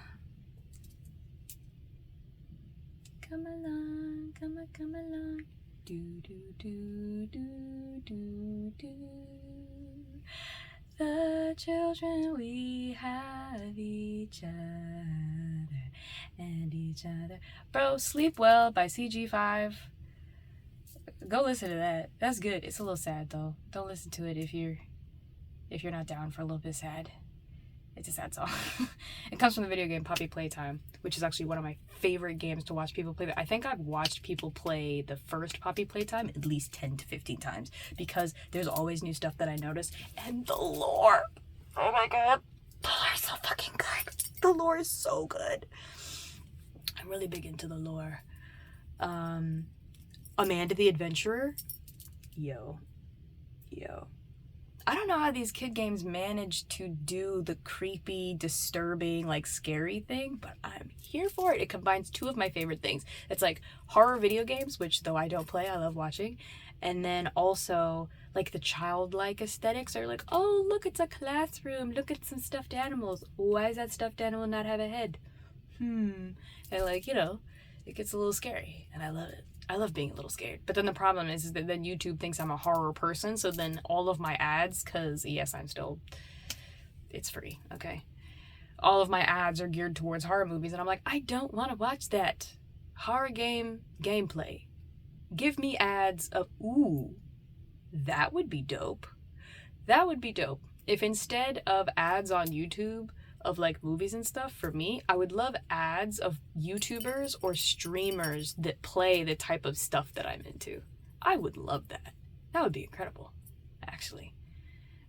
Come along, come along. Do, do, do, do, do, do. The children, we have each other and each other. Bro, Sleep Well by CG5. Go listen to that. That's good. It's a little sad though. Don't listen to it if you're not down for a little bit sad. It's a sad song. It comes from the video game Poppy Playtime, which is actually one of my favorite games to watch people play. I think I've watched people play the first Poppy Playtime at least 10 to 15 times because there's always new stuff that I notice. And the lore! Oh my god. The lore is so fucking good. The lore is so good. I'm really big into the lore. Amanda the Adventurer. Yo. I don't know how these kid games manage to do the creepy, disturbing, like scary thing, but I'm here for it. It combines two of my favorite things. It's like horror video games, which though I don't play, I love watching. And then also like the childlike aesthetics are like, oh, look, it's a classroom. Look at some stuffed animals. Why does that stuffed animal not have a head? And like, you know, it gets a little scary and I love it. I love being a little scared. But then the problem is that then YouTube thinks I'm a horror person. So then all of my ads, because yes, it's free, okay? All of my ads are geared towards horror movies. And I'm like, I don't want to watch that. Horror game gameplay. Give me ads of, ooh, that would be dope. That would be dope. If instead of ads on YouTube of like movies and stuff, for me, I would love ads of YouTubers or streamers that play the type of stuff that I'm into. I would love that. That would be incredible, actually.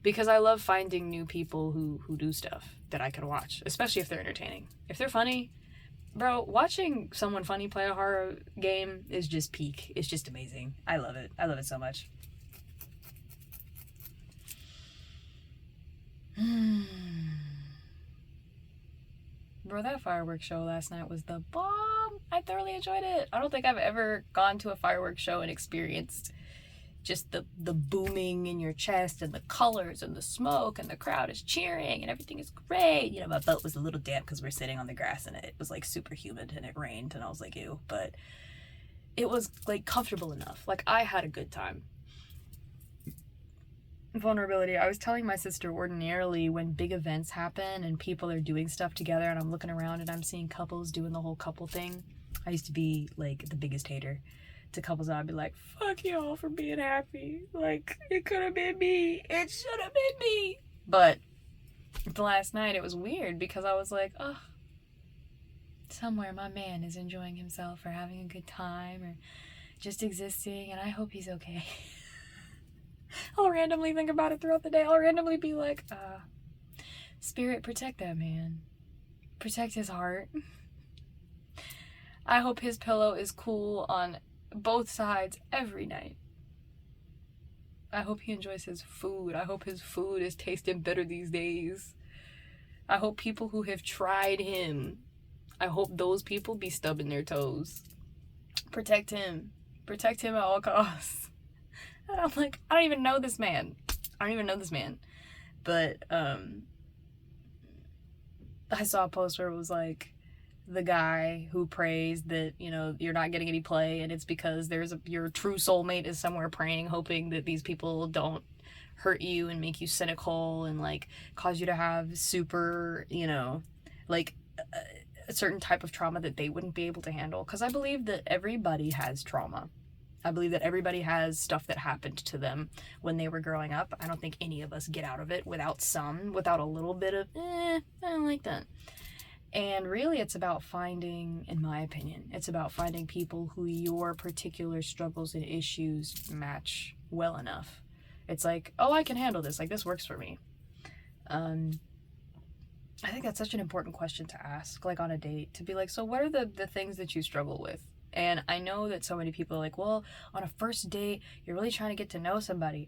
Because I love finding new people who do stuff that I can watch, especially if they're entertaining. If they're funny, bro, watching someone funny play a horror game is just peak. It's just amazing. I love it. I love it so much. Bro, that fireworks show last night was the bomb. I thoroughly enjoyed it. I don't think I've ever gone to a fireworks show and experienced just the booming in your chest and the colors and the smoke and the crowd is cheering and everything is great. You know, my belt was a little damp because we're sitting on the grass and it was like super humid and it rained and I was like, ew. But it was like comfortable enough. Like I had a good time. Vulnerability. I was telling my sister, ordinarily when big events happen and people are doing stuff together and I'm looking around and I'm seeing couples doing the whole couple thing, I used to be like the biggest hater to couples. I'd be like, fuck y'all for being happy. Like, it could have been me. It should have been me. But the last night it was weird because I was like, oh, somewhere my man is enjoying himself or having a good time or just existing and I hope he's okay. I'll randomly think about it throughout the day. I'll randomly be like, Spirit, protect that man. Protect his heart. I hope his pillow is cool on both sides every night. I hope he enjoys his food. I hope his food is tasting better these days. I hope people who have tried him, I hope those people be stubbing their toes. Protect him. Protect him at all costs. And I'm like, I don't even know this man. But I saw a post where it was like the guy who prays that, you know, you're not getting any play and it's because your true soulmate is somewhere praying, hoping that these people don't hurt you and make you cynical and like cause you to have super, you know, like a certain type of trauma that they wouldn't be able to handle. Because I believe that everybody has trauma. I believe that everybody has stuff that happened to them when they were growing up. I don't think any of us get out of it without a little bit of, I don't like that. And really it's about finding, in my opinion, it's about finding people who your particular struggles and issues match well enough. It's like, oh, I can handle this. Like, this works for me. I think that's such an important question to ask, like on a date, to be like, so what are the things that you struggle with? And I know that so many people are like, well, on a first date, you're really trying to get to know somebody.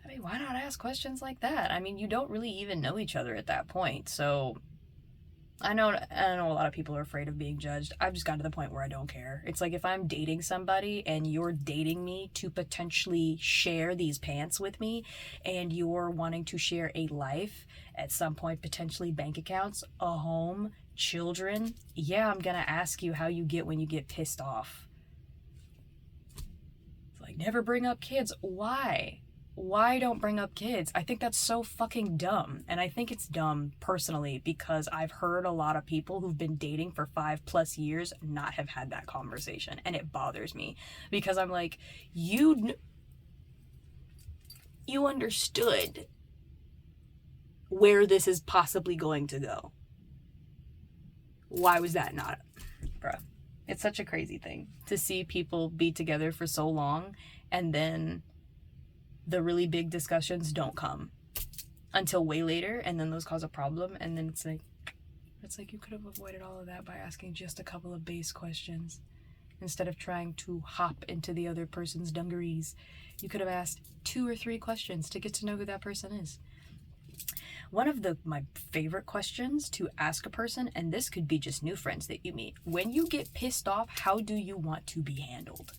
I mean, why not ask questions like that? I mean, you don't really even know each other at that point. So I know a lot of people are afraid of being judged. I've just gotten to the point where I don't care. It's like if I'm dating somebody and you're dating me to potentially share these pants with me and you're wanting to share a life, at some point potentially bank accounts, a home, children, yeah, I'm gonna ask you how you get when you get pissed off. It's like, never bring up kids. Why don't bring up kids? I think that's so fucking dumb. And I think it's dumb personally because I've heard a lot of people who've been dating for 5+ years not have had that conversation, and it bothers me because I'm like, you understood where this is possibly going to go. Why was that not? Bruh. It's such a crazy thing to see people be together for so long and then the really big discussions don't come until way later, and then those cause a problem, and then it's like you could have avoided all of that by asking just a couple of base questions. Instead of trying to hop into the other person's dungarees, you could have asked 2 or 3 questions to get to know who that person is. One of my favorite questions to ask a person, and this could be just new friends that you meet, when you get pissed off, how do you want to be handled?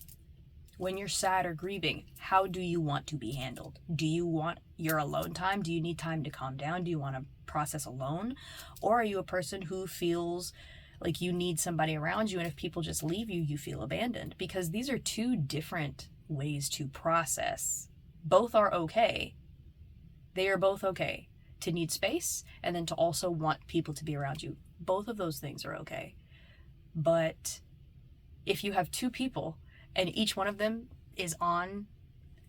When you're sad or grieving, how do you want to be handled? Do you want your alone time? Do you need time to calm down? Do you want to process alone? Or are you a person who feels like you need somebody around you, and if people just leave you, you feel abandoned? Because these are 2 different ways to process. Both are okay. They are both okay. To need space, and then to also want people to be around you. Both of those things are okay. But if you have 2 people, and each one of them is on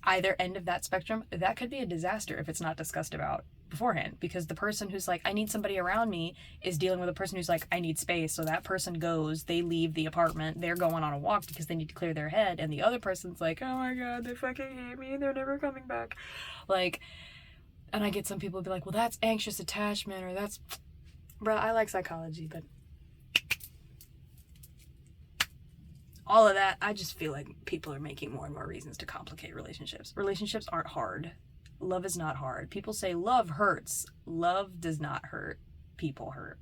either end of that spectrum, that could be a disaster if it's not discussed about beforehand. Because the person who's like, I need somebody around me, is dealing with a person who's like, I need space. So that person goes, they leave the apartment, they're going on a walk because they need to clear their head. And the other person's like, oh my God, they fucking hate me, they're never coming back. Like, and I get some people be like, well, that's anxious attachment, or that's... Bruh, I like psychology, but... all of that, I just feel like people are making more and more reasons to complicate relationships. Relationships aren't hard. Love is not hard. People say love hurts. Love does not hurt. People hurt.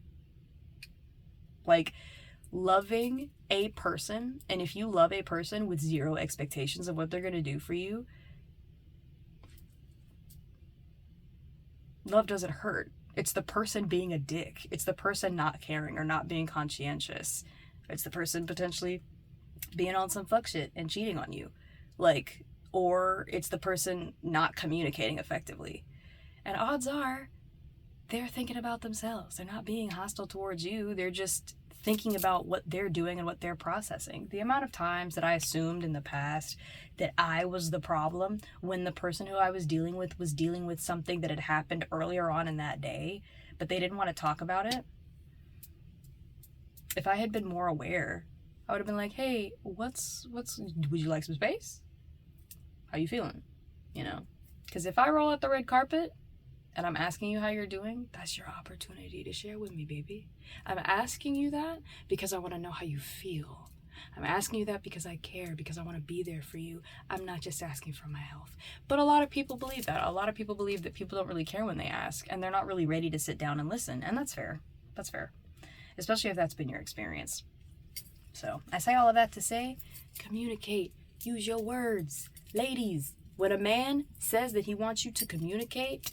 Like, loving a person, and if you love a person with 0 expectations of what they're going to do for you, love doesn't hurt. It's the person being a dick. It's the person not caring or not being conscientious. It's the person potentially being on some fuck shit and cheating on you. Like, or it's the person not communicating effectively. And odds are, they're thinking about themselves. They're not being hostile towards you. They're just thinking about what they're doing and what they're processing. The amount of times that I assumed in the past that I was the problem when the person who I was dealing with something that had happened earlier on in that day, but they didn't want to talk about it. If I had been more aware, I would have been like, hey, would you like some space? How you feeling? You know? Because if I roll out the red carpet and I'm asking you how you're doing, that's your opportunity to share with me, baby. I'm asking you that because I want to know how you feel. I'm asking you that because I care, because I want to be there for you. I'm not just asking for my health. But a lot of people believe that. A lot of people believe that people don't really care when they ask, and they're not really ready to sit down and listen. And that's fair. That's fair. Especially if that's been your experience. So I say all of that to say, communicate. Use your words. Ladies, when a man says that he wants you to communicate,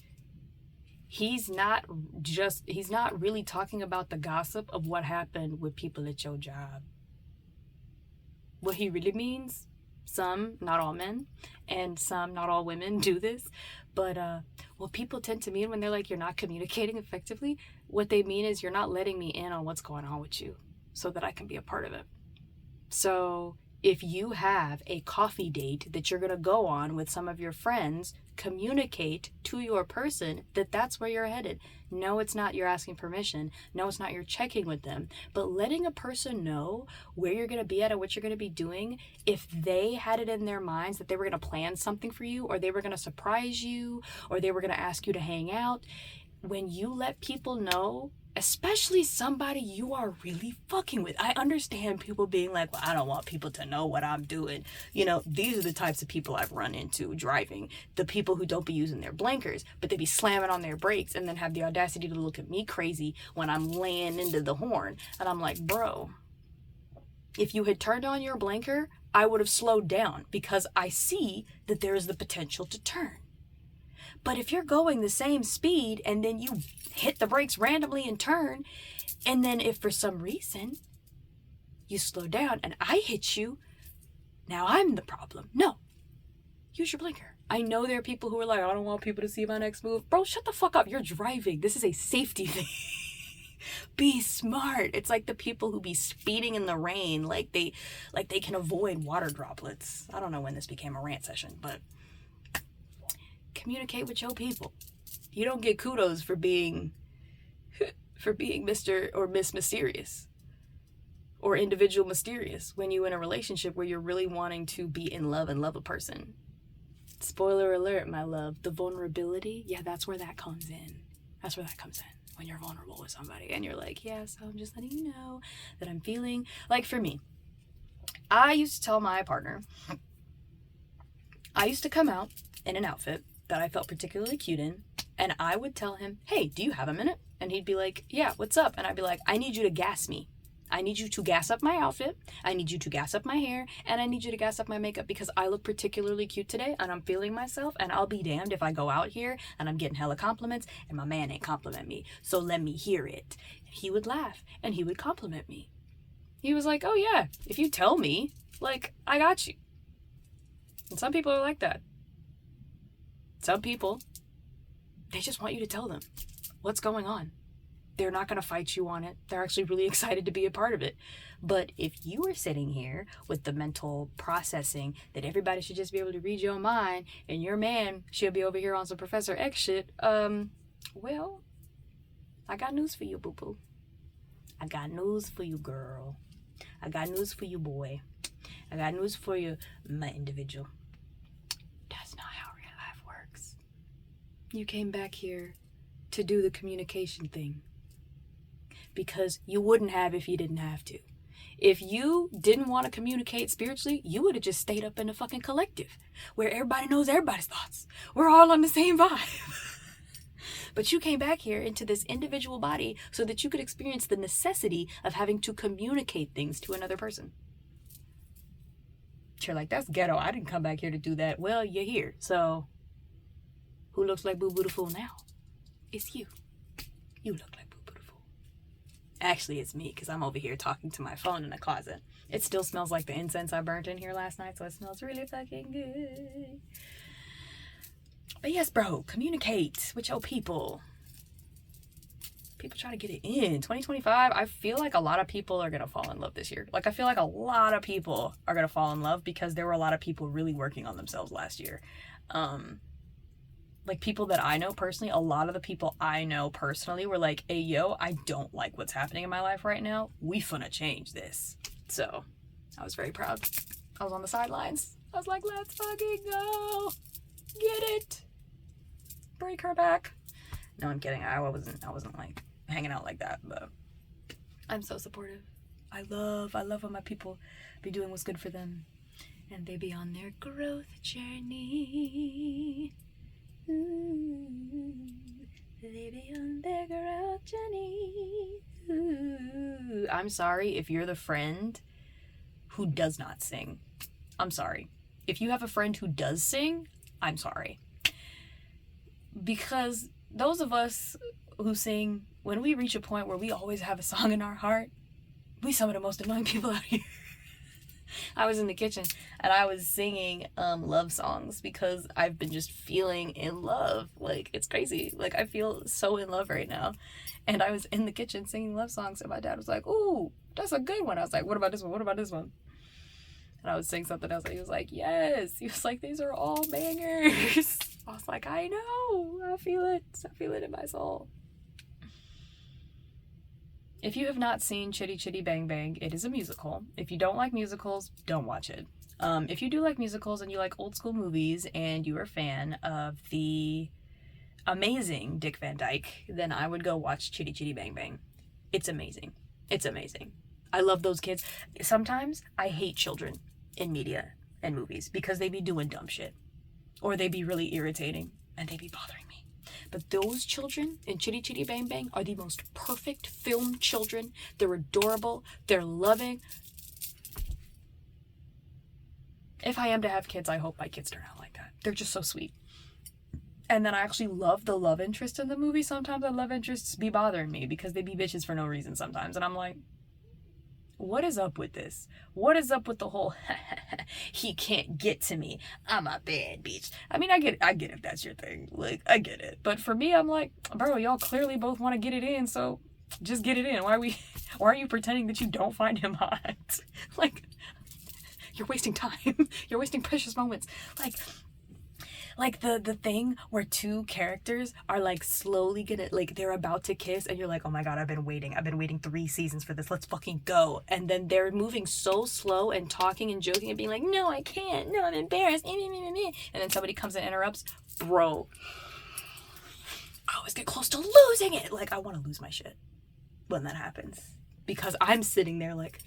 he's not really talking about the gossip of what happened with people at your job. What he really means, some, not all men, and some, not all women do this, but what people tend to mean when they're like, you're not communicating effectively, what they mean is you're not letting me in on what's going on with you so that I can be a part of it. So if you have a coffee date that you're going to go on with some of your friends, communicate to your person that that's where you're headed. No, it's not you're asking permission. No, it's not you're checking with them. But letting a person know where you're going to be at and what you're going to be doing, if they had it in their minds that they were going to plan something for you, or they were going to surprise you, or they were going to ask you to hang out, when you let people know, especially somebody you are really fucking with. I understand people being like, well, I don't want people to know what I'm doing. You know, these are the types of people I've run into driving. The people who don't be using their blinkers, but they be slamming on their brakes and then have the audacity to look at me crazy when I'm laying into the horn. And I'm like, bro, if you had turned on your blinker, I would have slowed down because I see that there is the potential to turn. But if you're going the same speed and then you hit the brakes randomly and turn, and then if for some reason you slow down and I hit you, now I'm the problem. No, use your blinker. I know there are people who are like, I don't want people to see my next move. Bro, shut the fuck up. You're driving. This is a safety thing. Be smart. It's like the people who be speeding in the rain like they can avoid water droplets. I don't know when this became a rant session, but communicate with your people. You don't get kudos for being Mr. or Miss Mysterious or individual mysterious when you're in a relationship where you're really wanting to be in love and love a person. Spoiler alert, my love, the vulnerability, yeah, that's where that comes in. That's where that comes in. When you're vulnerable with somebody and you're like, yeah, so I'm just letting you know that I'm feeling, like for me, I used to tell my partner, I used to come out in an outfit that I felt particularly cute in, and I would tell him, hey, do you have a minute? And he'd be like, yeah, what's up? And I'd be like, I need you to gas me. I need you to gas up my outfit, I need you to gas up my hair, and I need you to gas up my makeup because I look particularly cute today and I'm feeling myself, and I'll be damned if I go out here and I'm getting hella compliments and my man ain't compliment me. So let me hear it. He would laugh and he would compliment me. He was like, oh yeah, if you tell me, like, I got you. And some people are like that. Some people, they just want you to tell them what's going on. They're not going to fight you on it. They're actually really excited to be a part of it. But if you are sitting here with the mental processing that everybody should just be able to read your mind and your man should be over here on some Professor X shit, well, I got news for you, boo-boo. I got news for you, girl. I got news for you, boy. I got news for you, my individual. That's not how real life works. You came back here to do the communication thing. Because you wouldn't have if you didn't have to. If you didn't want to communicate spiritually, you would have just stayed up in the fucking collective where everybody knows everybody's thoughts. We're all on the same vibe. But you came back here into this individual body so that you could experience the necessity of having to communicate things to another person. You're like, that's ghetto. I didn't come back here to do that. Well, you're here. So who looks like Boo Boo the Fool now? It's you. You look like Boo Boo the Fool. Actually, it's me because I'm over here talking to my phone in the closet. It still smells like the incense I burnt in here last night, so it smells really fucking good. But yes, bro, communicate with your people. People try to get it in. 2025, I feel like a lot of people are going to fall in love this year. Like, I feel like a lot of people are going to fall in love because there were a lot of people really working on themselves last year. Like, people that I know personally, a lot of the people I know personally were like, hey, yo, I don't like what's happening in my life right now. We finna change this. So, I was very proud. I was on the sidelines. I was like, let's fucking go. Get it. Break her back. No, I'm kidding. I wasn't like hanging out like that, but I'm so supportive. I love when my people be doing what's good for them and they be on their growth journey. Ooh, they be on their growth journey. Ooh. I'm sorry if you're the friend who does not sing. I'm sorry. If you have a friend who does sing, I'm sorry. Because those of us who sing, when we reach a point where we always have a song in our heart, we some of the most annoying people out here. I was in the kitchen and I was singing love songs because I've been just feeling in love. Like, it's crazy. Like, I feel so in love right now. And I was in the kitchen singing love songs and my dad was like, ooh, that's a good one. I was like, what about this one? What about this one? And I was saying something else and he was like, yes. He was like, these are all bangers. I was like, I know. I feel it. I feel it in my soul. If you have not seen Chitty Chitty Bang Bang, it is a musical. If you don't like musicals, don't watch it. If you do like musicals and you like old school movies and you're a fan of the amazing Dick Van Dyke, then I would go watch Chitty Chitty Bang Bang. It's amazing. It's amazing. I love those kids. Sometimes I hate children in media and movies because they be doing dumb shit. Or they be really irritating and they be bothering me. But those children in Chitty Chitty Bang Bang are the most perfect filmed children. They're adorable. They're loving. If I am to have kids, I hope my kids turn out like that. They're just so sweet. And then I actually love the love interest in the movie. Sometimes the love interests be bothering me because they be bitches for no reason sometimes. And I'm like, what is up with this? What is up with the whole he can't get to me, I'm a bad bitch? I mean, I get if that's your thing. Like, I get it. But for me, I'm like, bro, y'all clearly both want to get it in, so just get it in. Why are you pretending that you don't find him hot? Like, you're wasting time. You're wasting precious moments. Like, Like the thing where two characters are like slowly gonna, like, they're about to kiss and you're like, oh my god, I've been waiting 3 seasons for this, let's fucking go. And then they're moving so slow and talking and joking and being like, no, I can't, no, I'm embarrassed, and then somebody comes and interrupts. Bro, I always get close to losing it. Like, I want to lose my shit when that happens, because I'm sitting there like,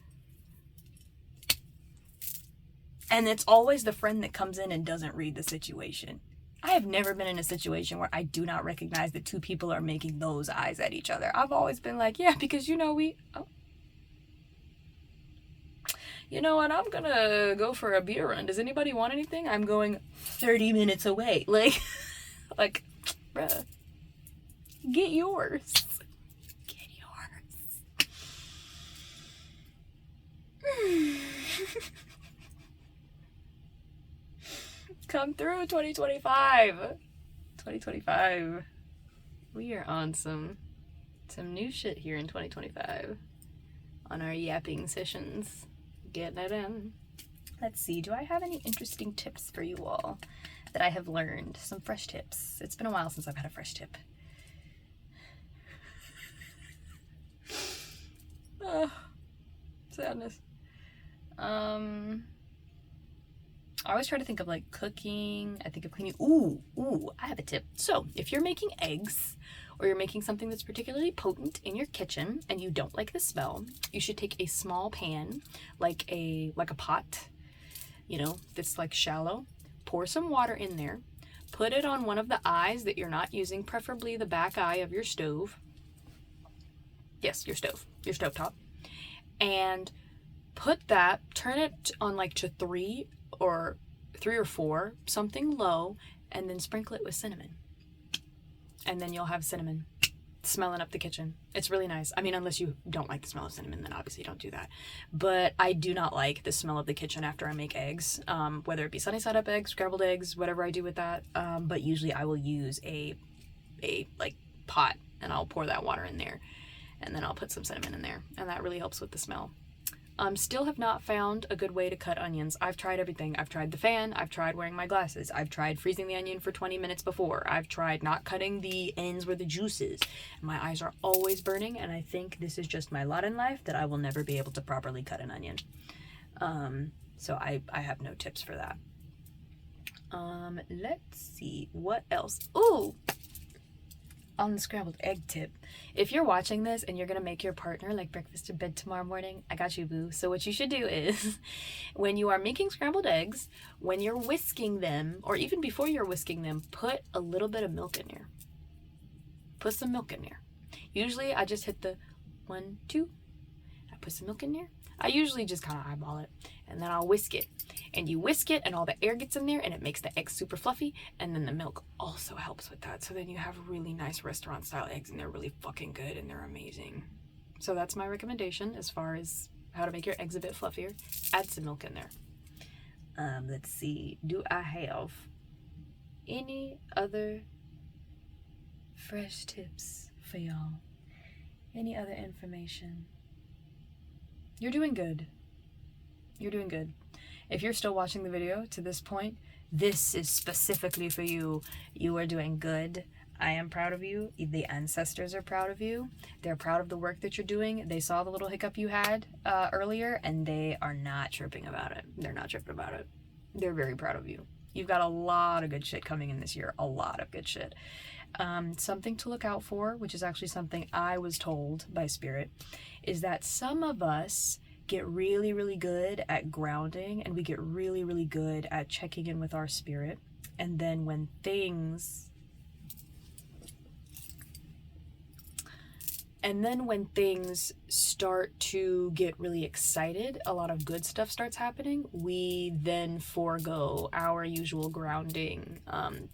and it's always the friend that comes in and doesn't read the situation. I have never been in a situation where I do not recognize that two people are making those eyes at each other. I've always been like, yeah, because you know, you know what, I'm gonna go for a beer run. Does anybody want anything? I'm going 30 minutes away. Like, like, bruh, get yours. Get yours. Come through, 2025. 2025. We are on some new shit here in 2025. On our yapping sessions. Getting it in. Let's see, do I have any interesting tips for you all that I have learned? Some fresh tips. It's been a while since I've had a fresh tip. Oh, sadness. I always try to think of like cooking. I think of cleaning. Ooh, I have a tip. So if you're making eggs or you're making something that's particularly potent in your kitchen and you don't like the smell, you should take a small pan, like a pot, you know, that's like shallow. Pour some water in there. Put it on one of the eyes that you're not using, preferably the back eye of your stove. Yes, your stovetop. And put that, turn it on like to 3 or 4, something low, and then sprinkle it with cinnamon. And then you'll have cinnamon smelling up the kitchen. It's really nice. I mean, unless you don't like the smell of cinnamon, then obviously don't do that. But I do not like the smell of the kitchen after I make eggs, whether it be sunny side up eggs, scrambled eggs, whatever I do with that. But usually I will use a like pot, and I'll pour that water in there, and then I'll put some cinnamon in there, and that really helps with the smell. Still have not found a good way to cut onions. I've tried everything. I've tried the fan. I've tried wearing my glasses. I've tried freezing the onion for 20 minutes before. I've tried not cutting the ends where the juice is. My eyes are always burning, and I think this is just my lot in life, that I will never be able to properly cut an onion. So I have no tips for that. Let's see. What else? Ooh! On the scrambled egg tip, if you're watching this and you're gonna make your partner like breakfast in bed tomorrow morning, I got you, boo. So what you should do is, when you are making scrambled eggs, when you're whisking them, or even before you're whisking them, put a little bit of milk in there. Put some milk in there. Usually I just hit the 1, 2. I put some milk in there. I usually just kind of eyeball it, and then I'll whisk it. And you whisk it, and all the air gets in there, and it makes the eggs super fluffy, and then the milk also helps with that. So then you have really nice restaurant-style eggs, and they're really fucking good, and they're amazing. So that's my recommendation as far as how to make your eggs a bit fluffier. Add some milk in there. Let's see. Do I have any other fresh tips for y'all? Any other information? You're doing good. You're doing good. If you're still watching the video to this point, this is specifically for you. You are doing good. I am proud of you. The ancestors are proud of you. They're proud of the work that you're doing. They saw the little hiccup you had earlier, and they are not tripping about it. They're not tripping about it. They're very proud of you. You've got a lot of good shit coming in this year. A lot of good shit. Something to look out for, which is actually something I was told by Spirit, is that some of us get really, really good at grounding, and we get really, really good at checking in with our spirit. And then when things start to get really excited, a lot of good stuff starts happening, we then forego our usual grounding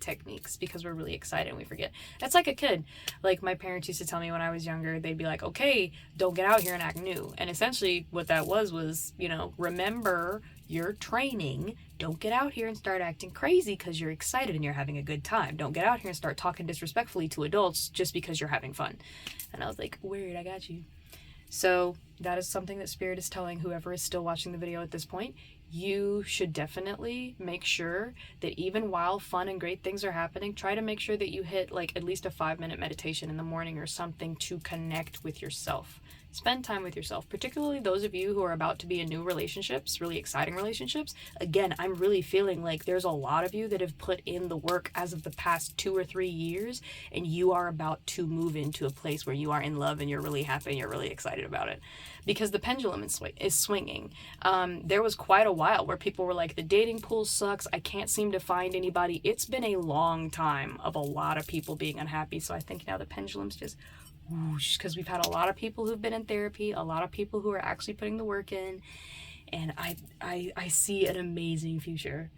techniques because we're really excited and we forget. That's like a kid. Like, my parents used to tell me when I was younger, they'd be like, okay, don't get out here and act new. And essentially what that was, you know, remember your training. Don't get out here and start acting crazy because you're excited and you're having a good time. Don't get out here and start talking disrespectfully to adults just because you're having fun. And I was like, weird, I got you. So that is something that Spirit is telling whoever is still watching the video at this point. you should definitely make sure that even while fun and great things are happening, try to make sure that you hit like at least a 5-minute meditation in the morning or something to connect with yourself. Spend time with yourself, particularly those of you who are about to be in new relationships, really exciting relationships. Again, I'm really feeling like there's a lot of you that have put in the work as of the past 2 or 3 years, and you are about to move into a place where you are in love and you're really happy and you're really excited about it. Because the pendulum is swinging. There was quite a while where people were like, the dating pool sucks, I can't seem to find anybody. It's been a long time of a lot of people being unhappy, so I think now the pendulum's just whoosh, because we've had a lot of people who've been in therapy, a lot of people who are actually putting the work in, and I see an amazing future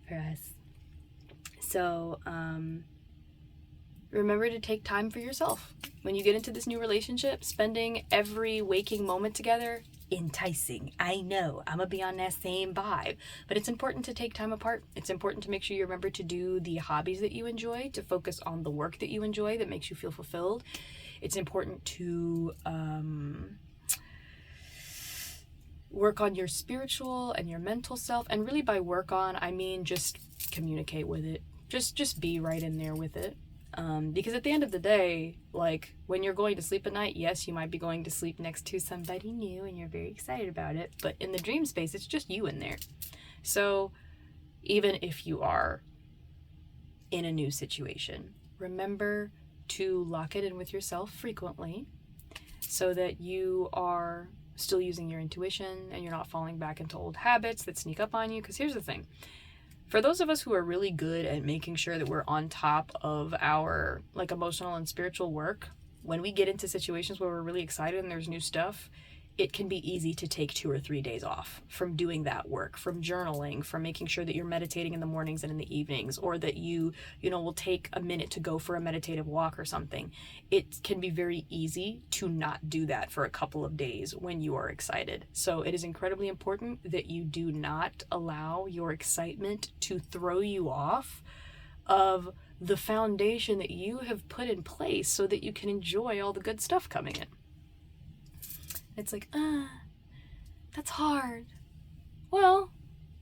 for us. So remember to take time for yourself. When you get into this new relationship, spending every waking moment together, enticing. I know, I'm gonna be on that same vibe, but it's important to take time apart. It's important to make sure you remember to do the hobbies that you enjoy, to focus on the work that you enjoy that makes you feel fulfilled. It's important to work on your spiritual and your mental self, and really by work on, I mean just communicate with it. Just be right in there with it. Because at the end of the day, like when you're going to sleep at night, yes, you might be going to sleep next to somebody new and you're very excited about it, but in the dream space, it's just you in there. So even if you are in a new situation, remember to lock it in with yourself frequently so that you are still using your intuition and you're not falling back into old habits that sneak up on you. Because here's the thing. For those of us who are really good at making sure that we're on top of our like emotional and spiritual work, when we get into situations where we're really excited and there's new stuff, it can be easy to take 2 or 3 days off from doing that work, from journaling, from making sure that you're meditating in the mornings and in the evenings, or that you will take a minute to go for a meditative walk or something. It can be very easy to not do that for a couple of days when you are excited. So it is incredibly important that you do not allow your excitement to throw you off of the foundation that you have put in place so that you can enjoy all the good stuff coming in. It's like, that's hard. Well,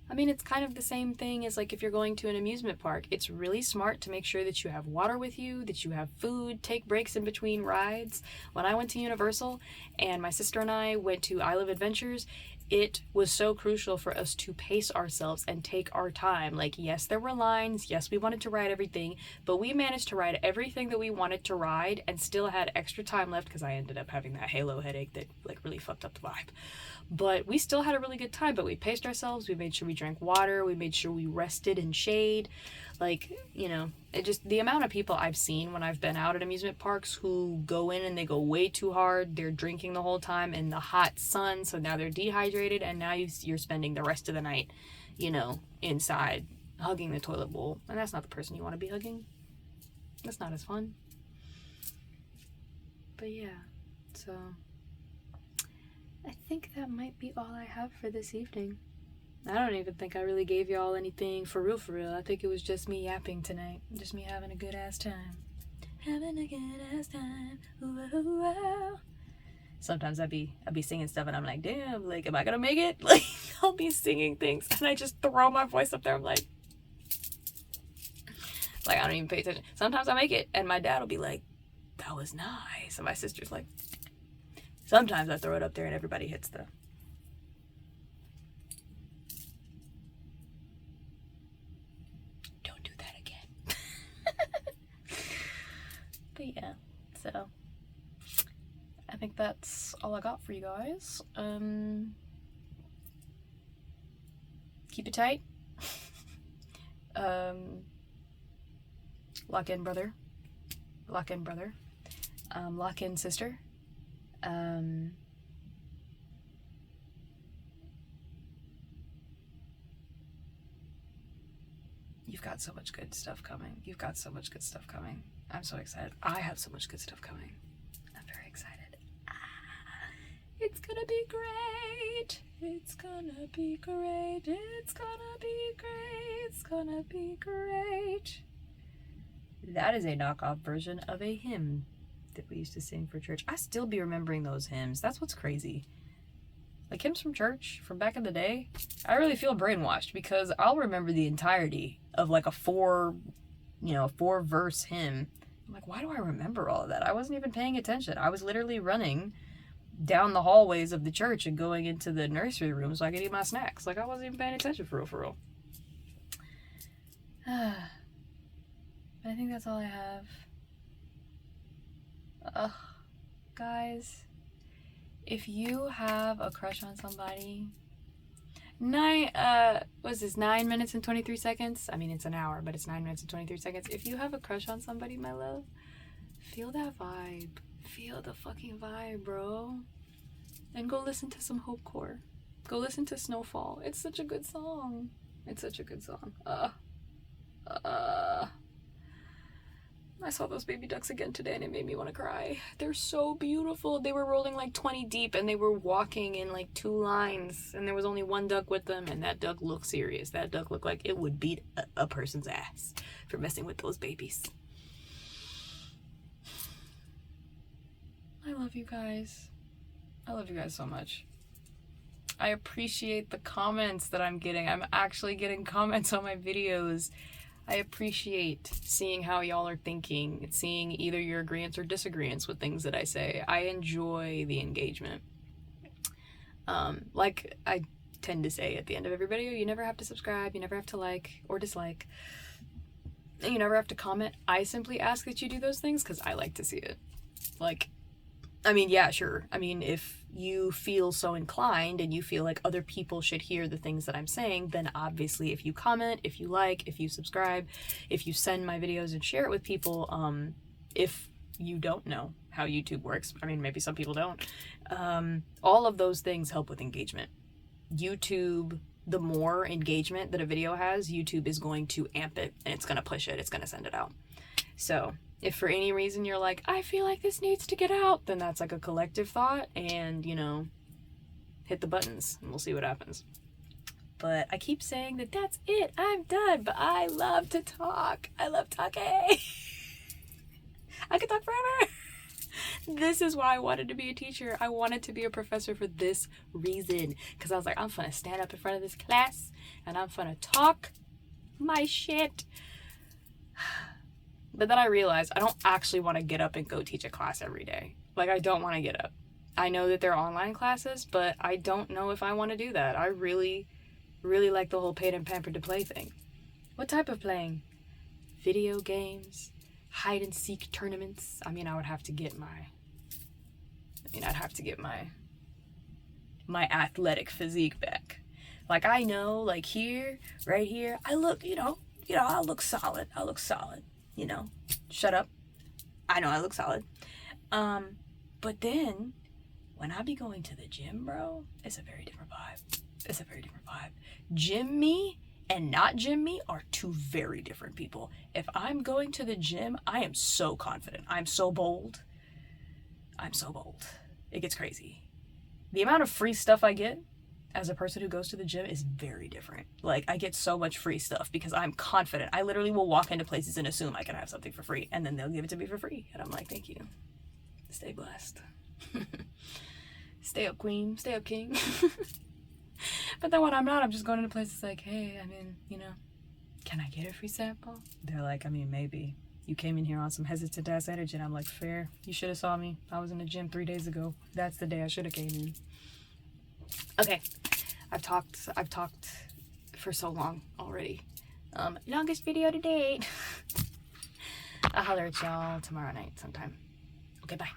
I mean, it's kind of the same thing as like if you're going to an amusement park. It's really smart to make sure that you have water with you, that you have food, take breaks in between rides. When I went to Universal and my sister and I went to Isle of Adventures, it was so crucial for us to pace ourselves and take our time. Like, yes, there were lines. Yes, we wanted to ride everything, but we managed to ride everything that we wanted to ride and still had extra time left because I ended up having that halo headache that like really fucked up the vibe. But we still had a really good time, but we paced ourselves. We made sure we drank water. We made sure we rested in shade. Like, it just, the amount of people I've seen when I've been out at amusement parks who go in and they go way too hard. They're drinking the whole time in the hot sun, so now they're dehydrated, and now you're spending the rest of the night, inside hugging the toilet bowl. And that's not the person you want to be hugging. That's not as fun. But yeah, so I think that might be all I have for this evening. I don't even think I really gave y'all anything for real. I think it was just me yapping tonight. Just me having a good ass time. Having a good ass time. Ooh. Sometimes I'd be singing stuff and I'm like, damn, like, am I gonna make it? Like, I'll be singing things and I just throw my voice up there. I'm like, I don't even pay attention. Sometimes I make it and my dad will be like, that was nice. And my sister's like, sometimes I throw it up there and everybody hits the... Don't do that again. But yeah, so I think that's all I got for you guys. Keep it tight. Lock in, brother. Lock in, brother. Lock in, sister. You've got so much good stuff coming. You've got so much good stuff coming. I'm so excited. I have so much good stuff coming. I'm very excited. It's gonna be great. It's gonna be great. It's gonna be great. It's gonna be great. That is a knockoff version of a hymn that we used to sing for church. I still be remembering those hymns. That's what's crazy. like hymns from church from back in the day, I really feel brainwashed because I'll remember the entirety of like a 4-verse hymn. I'm like, why do I remember all of that? I wasn't even paying attention. I was literally running down the hallways of the church and going into the nursery room so I could eat my snacks. Like, I wasn't even paying attention for real. I think that's all I have. Ugh, guys, if you have a crush on somebody, 9 minutes and 23 seconds? I mean, it's an hour, but it's 9 minutes and 23 seconds. If you have a crush on somebody, my love, feel that vibe. Feel the fucking vibe, bro. And go listen to some Hopecore. Go listen to Snowfall. It's such a good song. It's such a good song. I saw those baby ducks again today and it made me want to cry. They're so beautiful. They were rolling like 20 deep and they were walking in like 2 lines and there was only 1 duck with them and that duck looked serious. That duck looked like it would beat a person's ass for messing with those babies. I love you guys. I love you guys so much. I appreciate the comments that I'm getting. I'm actually getting comments on my videos. I appreciate seeing how y'all are thinking, seeing either your agreements or disagreements with things that I say. I enjoy the engagement. Like I tend to say at the end of every video, you never have to subscribe, you never have to like or dislike, and you never have to comment. I simply ask that you do those things because I like to see it. Like, I mean, yeah, sure. I mean, if you feel so inclined and you feel like other people should hear the things that I'm saying, then obviously if you comment, if you like, if you subscribe, if you send my videos and share it with people, if you don't know how YouTube works, I mean, maybe some people don't, all of those things help with engagement. YouTube, the more engagement that a video has, YouTube is going to amp it and it's going to push it, it's going to send it out. So if for any reason you're like, I feel like this needs to get out, then that's like a collective thought and, you know, hit the buttons and we'll see what happens. But I keep saying that that's it, I'm done, but I love to talk. I love talking. I could talk forever. This is why I wanted to be a teacher. I wanted to be a professor for this reason. Because I was like, I'm finna stand up in front of this class and I'm finna talk my shit. But then I realized I don't actually want to get up and go teach a class every day. Like, I don't want to get up. I know that they're online classes, but I don't know if I want to do that. I really, really like the whole paid and pampered to play thing. What type of playing? Video games? Hide and seek tournaments? I mean, I'd have to get my athletic physique back. Like, I know, like here, right here, I look, you know, I look solid. You know, shut up. I know I look solid. But then when I be going to the gym, bro, it's a very different vibe. Gym me and not gym me are 2 very different people. If I'm going to the gym, I am so confident. I'm so bold. It gets crazy. The amount of free stuff I get as a person who goes to the gym is very different. Like, I get so much free stuff because I'm confident. I literally will walk into places and assume I can have something for free, and then they'll give it to me for free. And I'm like, thank you. Stay blessed. Stay up, queen. Stay up, king. But then when I'm not, I'm just going into places like, hey, I mean, you know, can I get a free sample? They're like, I mean, maybe. You came in here on some hesitant ass energy, and I'm like, fair. You should have saw me. I was in the gym 3 days ago. That's the day I should have came in. Okay, I've talked for so long already. Longest video to date. I'll holler at y'all tomorrow night sometime. Okay, bye.